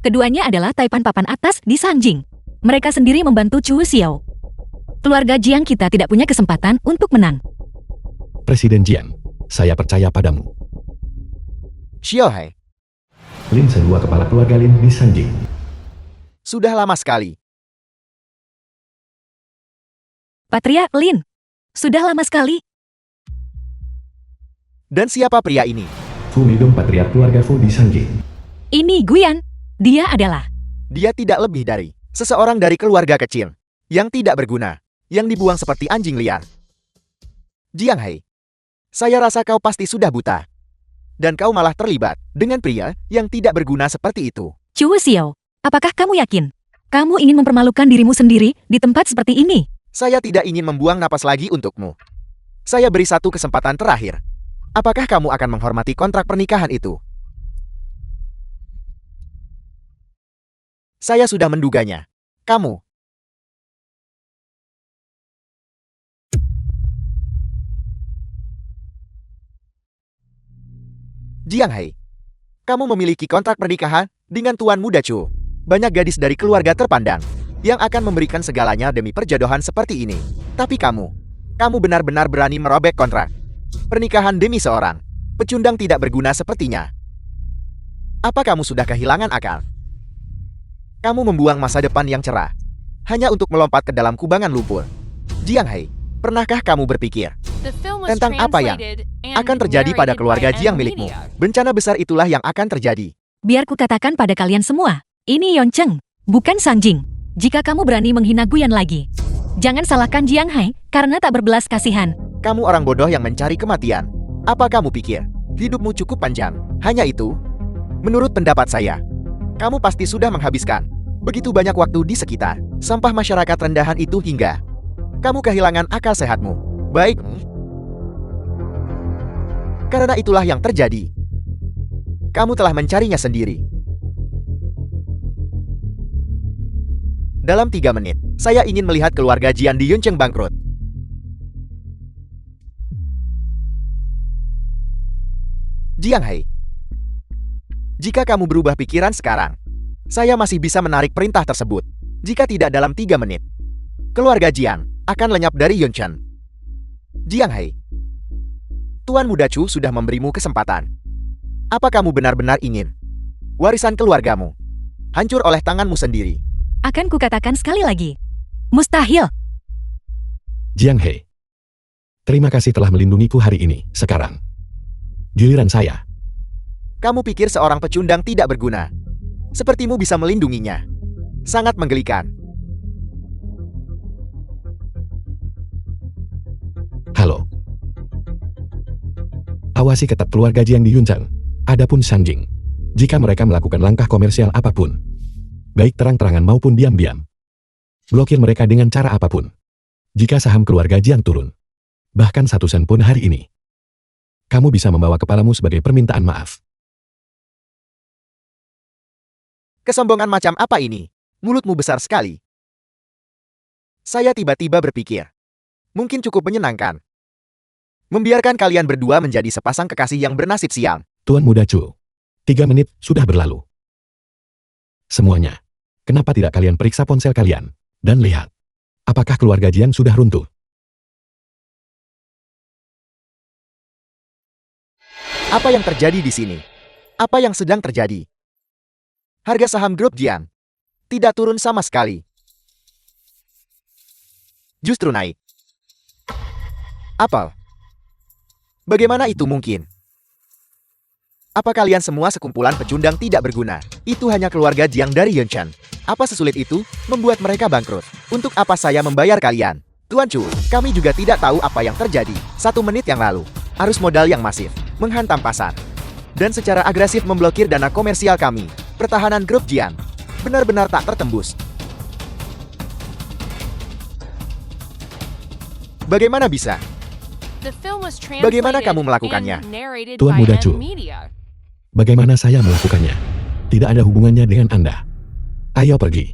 Keduanya adalah taipan papan atas di Sanjing. Mereka sendiri membantu Qiu Xiao. Keluarga Jiang kita tidak punya kesempatan untuk menang. Presiden Jiang, saya percaya padamu. Xiaohai, Lin Shanhua kepala keluarga Lin di Sanjing. sudah lama sekali. Patria Lin. Sudah lama sekali. Dan siapa pria ini? Fu Midong patriark keluarga Fu di Sanjing. Ini Guyan. Dia adalah Dia tidak lebih dari seseorang dari keluarga kecil yang tidak berguna, yang dibuang seperti anjing liar. Jiang Hai, saya rasa kau pasti sudah buta. Dan kau malah terlibat dengan pria yang tidak berguna seperti itu. Qiu Xiao. Apakah kamu yakin? Kamu ingin mempermalukan dirimu sendiri di tempat seperti ini? Saya tidak ingin membuang napas lagi untukmu. Saya beri satu kesempatan terakhir. Apakah kamu akan menghormati kontrak pernikahan itu? Saya sudah menduganya. Kamu. Jiang Hai, kamu memiliki kontrak pernikahan dengan Tuan Muda Chu. Banyak gadis dari keluarga terpandang yang akan memberikan segalanya demi perjodohan seperti ini. Tapi kamu benar-benar berani merobek kontrak. Pernikahan demi seorang pecundang tidak berguna sepertinya. Apa kamu sudah kehilangan akal? Kamu membuang masa depan yang cerah hanya untuk melompat ke dalam kubangan lumpur. Jiang Hai, pernahkah kamu berpikir The film was tentang apa yang translated and akan terjadi pada narrated keluarga by Jiang Ed milikmu? Media. Bencana besar itulah yang akan terjadi. Biar ku katakan pada kalian semua. Ini Yoncheng, bukan Sanjing. Jika kamu berani menghina Guyan lagi, jangan salahkan Jiang Hai karena tak berbelas kasihan. Kamu orang bodoh yang mencari kematian. Apa kamu pikir hidupmu cukup panjang? Hanya itu? Menurut pendapat saya, kamu pasti sudah menghabiskan begitu banyak waktu di sekitar sampah masyarakat rendahan itu hingga kamu kehilangan akal sehatmu. Baik. Karena itulah yang terjadi. Kamu telah mencarinya sendiri. Dalam 3 menit, saya ingin melihat keluarga Jian di Yuncheng bangkrut. Jiang Hai, jika kamu berubah pikiran sekarang, saya masih bisa menarik perintah tersebut. Jika tidak dalam 3 menit, keluarga Jiang akan lenyap dari Yuncheng. Jiang Hai, Tuan Muda Chu sudah memberimu kesempatan. Apa kamu benar-benar ingin warisan keluargamu hancur oleh tanganmu sendiri? Akan kukatakan sekali lagi. Mustahil. Jiang He, terima kasih telah melindungiku hari ini. Sekarang giliran saya. Kamu pikir seorang pecundang tidak berguna? Sepertimu bisa melindunginya. Sangat menggelikan. Halo. Awasi ketat keluarga Jiang di Yuncheng. Adapun Sanjing, jika mereka melakukan langkah komersial apapun, baik terang-terangan maupun diam-diam, blokir mereka dengan cara apapun. Jika saham keluarga Jiang turun, bahkan 1 sen pun hari ini, kamu bisa membawa kepalamu sebagai permintaan maaf. Kesombongan macam apa ini? Mulutmu besar sekali. Saya tiba-tiba berpikir, mungkin cukup menyenangkan membiarkan kalian berdua menjadi sepasang kekasih yang bernasib sial. Tuan Muda Chu, 3 menit sudah berlalu. Semuanya, kenapa tidak kalian periksa ponsel kalian dan lihat apakah keluarga Jiang sudah runtuh? Apa yang terjadi di sini? Apa yang sedang terjadi? Harga saham grup Jiang tidak turun sama sekali. Justru naik. Apa? Bagaimana itu mungkin? Apa kalian semua sekumpulan pecundang tidak berguna? Itu hanya keluarga Jiang dari Yuncheng. Apa sesulit itu membuat mereka bangkrut? Untuk apa saya membayar kalian? Tuan Chu, kami juga tidak tahu apa yang terjadi. 1 menit yang lalu, arus modal yang masif menghantam pasar dan secara agresif memblokir dana komersial kami. Pertahanan grup Jian benar-benar tak tertembus. Bagaimana bisa? The film was Bagaimana translated kamu melakukannya? and narrated Tuan by Muda M Chu. Media. Bagaimana saya melakukannya? Tidak ada hubungannya dengan Anda. Ayo pergi.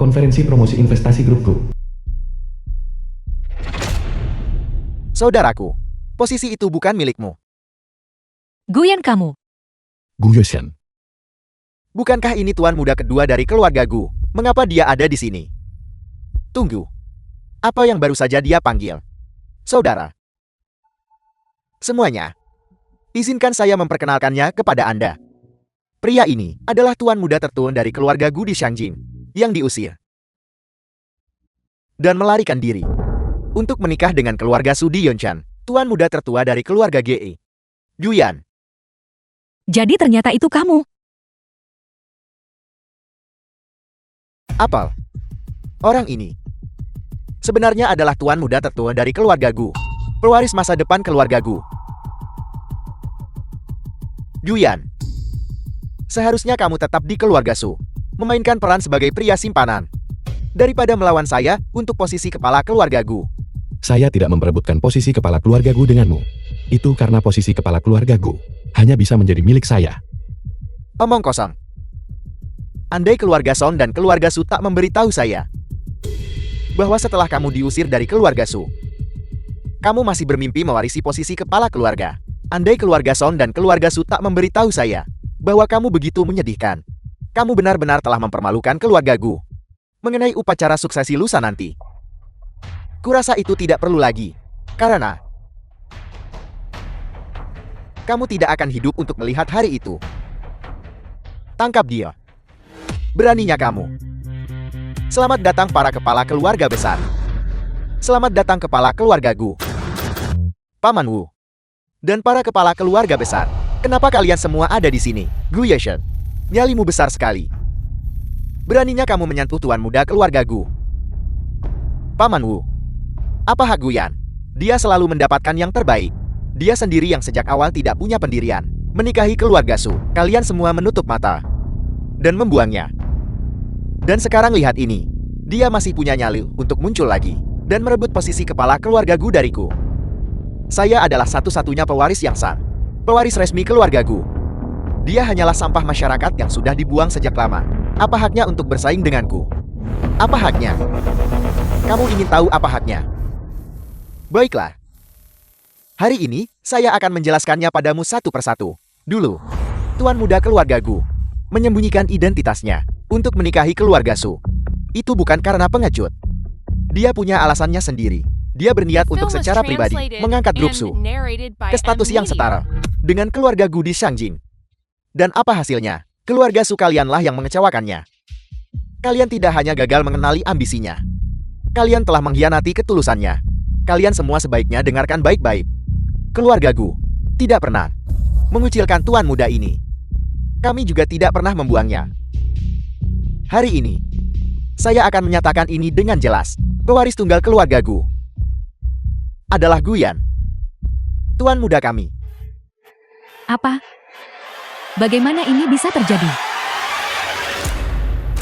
Konferensi promosi investasi grupku. Saudaraku, posisi itu bukan milikmu. Guyan kamu. Gu Yuxian. Bukankah ini tuan muda kedua dari keluarga Gu? Mengapa dia ada di sini? Tunggu. Apa yang baru saja dia panggil? Saudara. Semuanya. Izinkan saya memperkenalkannya kepada Anda. Pria ini adalah tuan muda tertua dari keluarga Gu di Shangjing yang diusir dan melarikan diri untuk menikah dengan keluarga Su di Yonchan, tuan muda tertua dari keluarga GE. Guyan. Jadi ternyata itu kamu. Apel. Orang ini sebenarnya adalah tuan muda tertua dari keluarga Gu, pewaris masa depan keluarga Gu. Guyan. Seharusnya kamu tetap di keluarga Su, memainkan peran sebagai pria simpanan, daripada melawan saya untuk posisi kepala keluarga Gu. Saya tidak memperebutkan posisi kepala keluarga Gu denganmu. Itu karena posisi kepala keluarga Gu hanya bisa menjadi milik saya. Omong kosong. Andai keluarga Son dan keluarga Su tak memberitahu saya bahwa setelah kamu diusir dari keluarga Su, kamu masih bermimpi mewarisi posisi kepala keluarga. Andai keluarga Son dan keluarga Su tak memberitahu saya bahwa kamu begitu menyedihkan, kamu benar-benar telah mempermalukan keluarga Gu. Mengenai upacara suksesi lusa nanti, kurasa itu tidak perlu lagi, karena kamu tidak akan hidup untuk melihat hari itu. Tangkap dia. Beraninya kamu. Selamat datang para kepala keluarga besar. Selamat datang kepala keluarga Gu, Paman Wu, dan para kepala keluarga besar. Kenapa kalian semua ada di sini? Gu Yeshen, nyalimu besar sekali. Beraninya kamu menyentuh tuan muda keluarga Gu, Paman Wu. Apa hak Guyan? Dia selalu mendapatkan yang terbaik. Dia sendiri yang sejak awal tidak punya pendirian. Menikahi keluarga Su, kalian semua menutup mata dan membuangnya. Dan sekarang lihat ini. Dia masih punya nyali untuk muncul lagi dan merebut posisi kepala keluarga Gu dariku. Saya adalah satu-satunya pewaris yang sah, pewaris resmi keluarga Gu. Dia hanyalah sampah masyarakat yang sudah dibuang sejak lama. Apa haknya untuk bersaing denganku? Apa haknya? Kamu ingin tahu apa haknya? Baiklah. Hari ini, saya akan menjelaskannya padamu satu persatu. Dulu, tuan muda keluarga Gu menyembunyikan identitasnya untuk menikahi keluarga Su. Itu bukan karena pengecut. Dia punya alasannya sendiri. Dia berniat untuk secara pribadi mengangkat grup Su ke status yang setara dengan keluarga Gu di Shangjing. Dan apa hasilnya? Keluarga Su kalianlah yang mengecewakannya. Kalian tidak hanya gagal mengenali ambisinya, kalian telah mengkhianati ketulusannya. Kalian semua sebaiknya dengarkan baik-baik. Keluarga Gu tidak pernah mengucilkan tuan muda ini. Kami juga tidak pernah membuangnya. Hari ini, saya akan menyatakan ini dengan jelas. Pewaris tunggal keluarga Gu adalah Guyan, tuan muda kami. Apa? Bagaimana ini bisa terjadi?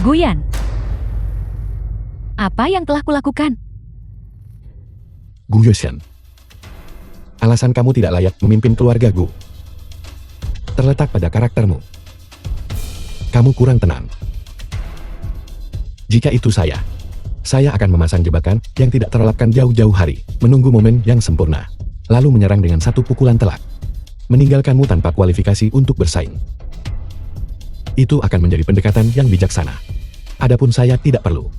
Guyan, apa yang telah kulakukan? Gu Yuxian. Alasan kamu tidak layak memimpin keluarga Gu terletak pada karaktermu. Kamu kurang tenang. Jika itu saya akan memasang jebakan yang tidak terelakkan jauh-jauh hari, menunggu momen yang sempurna, lalu menyerang dengan satu pukulan telak, meninggalkanmu tanpa kualifikasi untuk bersaing. Itu akan menjadi pendekatan yang bijaksana. Adapun saya tidak perlu.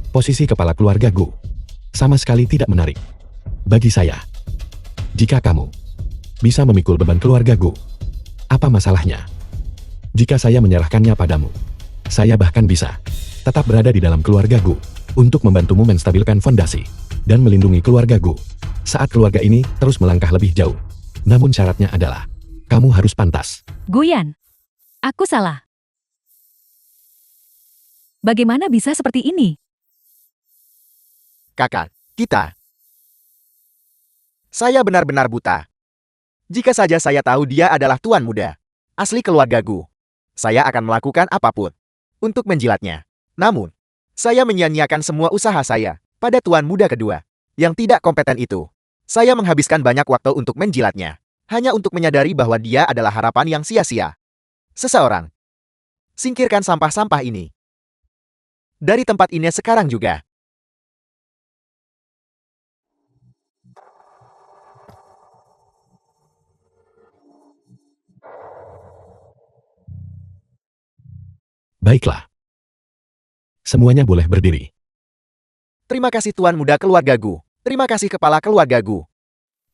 Posisi kepala keluarga Gu sama sekali tidak menarik bagi saya. Jika kamu bisa memikul beban keluarga Gu, apa masalahnya? Jika saya menyerahkannya padamu, saya bahkan bisa tetap berada di dalam keluarga Gu untuk membantumu menstabilkan fondasi dan melindungi keluarga Gu saat keluarga ini terus melangkah lebih jauh. Namun syaratnya adalah, kamu harus pantas. Guyan, aku salah. Bagaimana bisa seperti ini? Kakak, kita. Saya benar-benar buta. Jika saja saya tahu dia adalah tuan muda, asli keluarga Gu, saya akan melakukan apapun untuk menjilatnya. Namun, saya menyia-nyiakan semua usaha saya pada tuan muda kedua yang tidak kompeten itu. Saya menghabiskan banyak waktu untuk menjilatnya, hanya untuk menyadari bahwa dia adalah harapan yang sia-sia. Seseorang, singkirkan sampah-sampah ini dari tempat ini sekarang juga. Baiklah. Semuanya boleh berdiri. Terima kasih tuan muda keluarga Gu. Terima kasih kepala keluarga Gu.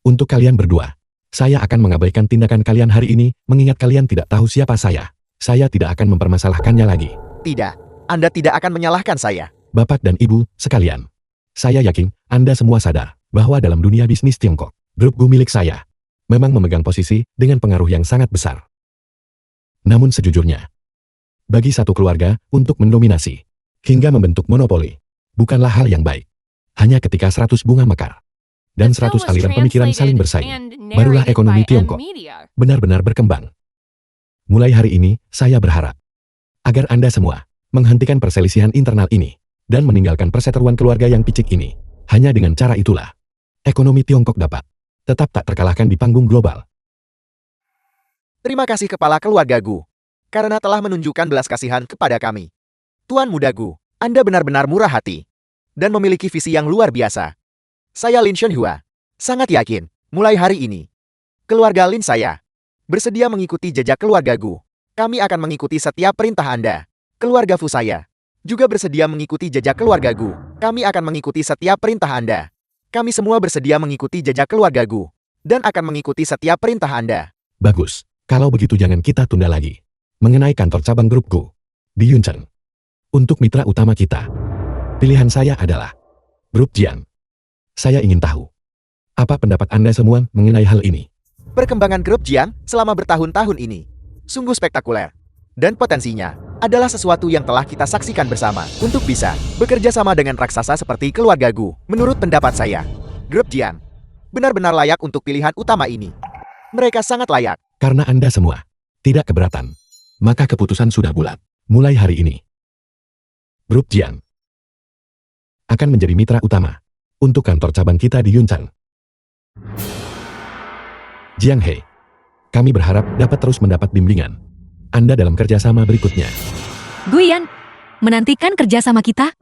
Untuk kalian berdua, saya akan mengabaikan tindakan kalian hari ini, mengingat kalian tidak tahu siapa saya. Saya tidak akan mempermasalahkannya lagi. Tidak, Anda tidak akan menyalahkan saya. Bapak dan Ibu, sekalian. Saya yakin, Anda semua sadar, bahwa dalam dunia bisnis Tiongkok, grup Gu milik saya, memang memegang posisi dengan pengaruh yang sangat besar. Namun sejujurnya, bagi satu keluarga, untuk mendominasi, hingga membentuk monopoli, bukanlah hal yang baik. Hanya ketika 100 bunga mekar, dan 100 aliran pemikiran saling bersaing, barulah ekonomi Tiongkok benar-benar berkembang. Mulai hari ini, saya berharap agar Anda semua menghentikan perselisihan internal ini dan meninggalkan perseteruan keluarga yang picik ini. Hanya dengan cara itulah, ekonomi Tiongkok dapat tetap tak terkalahkan di panggung global. Terima kasih kepala keluarga Gu, karena telah menunjukkan belas kasihan kepada kami. Tuan muda Gu, Anda benar-benar murah hati dan memiliki visi yang luar biasa. Saya Lin Shenhua, sangat yakin, mulai hari ini, keluarga Lin saya bersedia mengikuti jejak keluarga Gu. Kami akan mengikuti setiap perintah Anda. Keluarga Fu saya juga bersedia mengikuti jejak keluarga Gu. Kami akan mengikuti setiap perintah Anda. Kami semua bersedia mengikuti jejak keluarga Gu dan akan mengikuti setiap perintah Anda. Bagus, kalau begitu jangan kita tunda lagi. Mengenai kantor cabang grup Gu di Yuncheng, untuk mitra utama kita, pilihan saya adalah Grup Jian. Saya ingin tahu, apa pendapat Anda semua mengenai hal ini? Perkembangan grup Jian selama bertahun-tahun ini sungguh spektakuler, dan potensinya adalah sesuatu yang telah kita saksikan bersama untuk bisa bekerja sama dengan raksasa seperti keluarga Gu. Menurut pendapat saya, grup Jian benar-benar layak untuk pilihan utama ini. Mereka sangat layak. Karena Anda semua tidak keberatan, maka keputusan sudah bulat. Mulai hari ini, Grup Jian akan menjadi mitra utama untuk kantor cabang kita di Yuncheng. Jiang He, kami berharap dapat terus mendapat bimbingan Anda dalam kerjasama berikutnya. Guyan, menantikan kerjasama kita?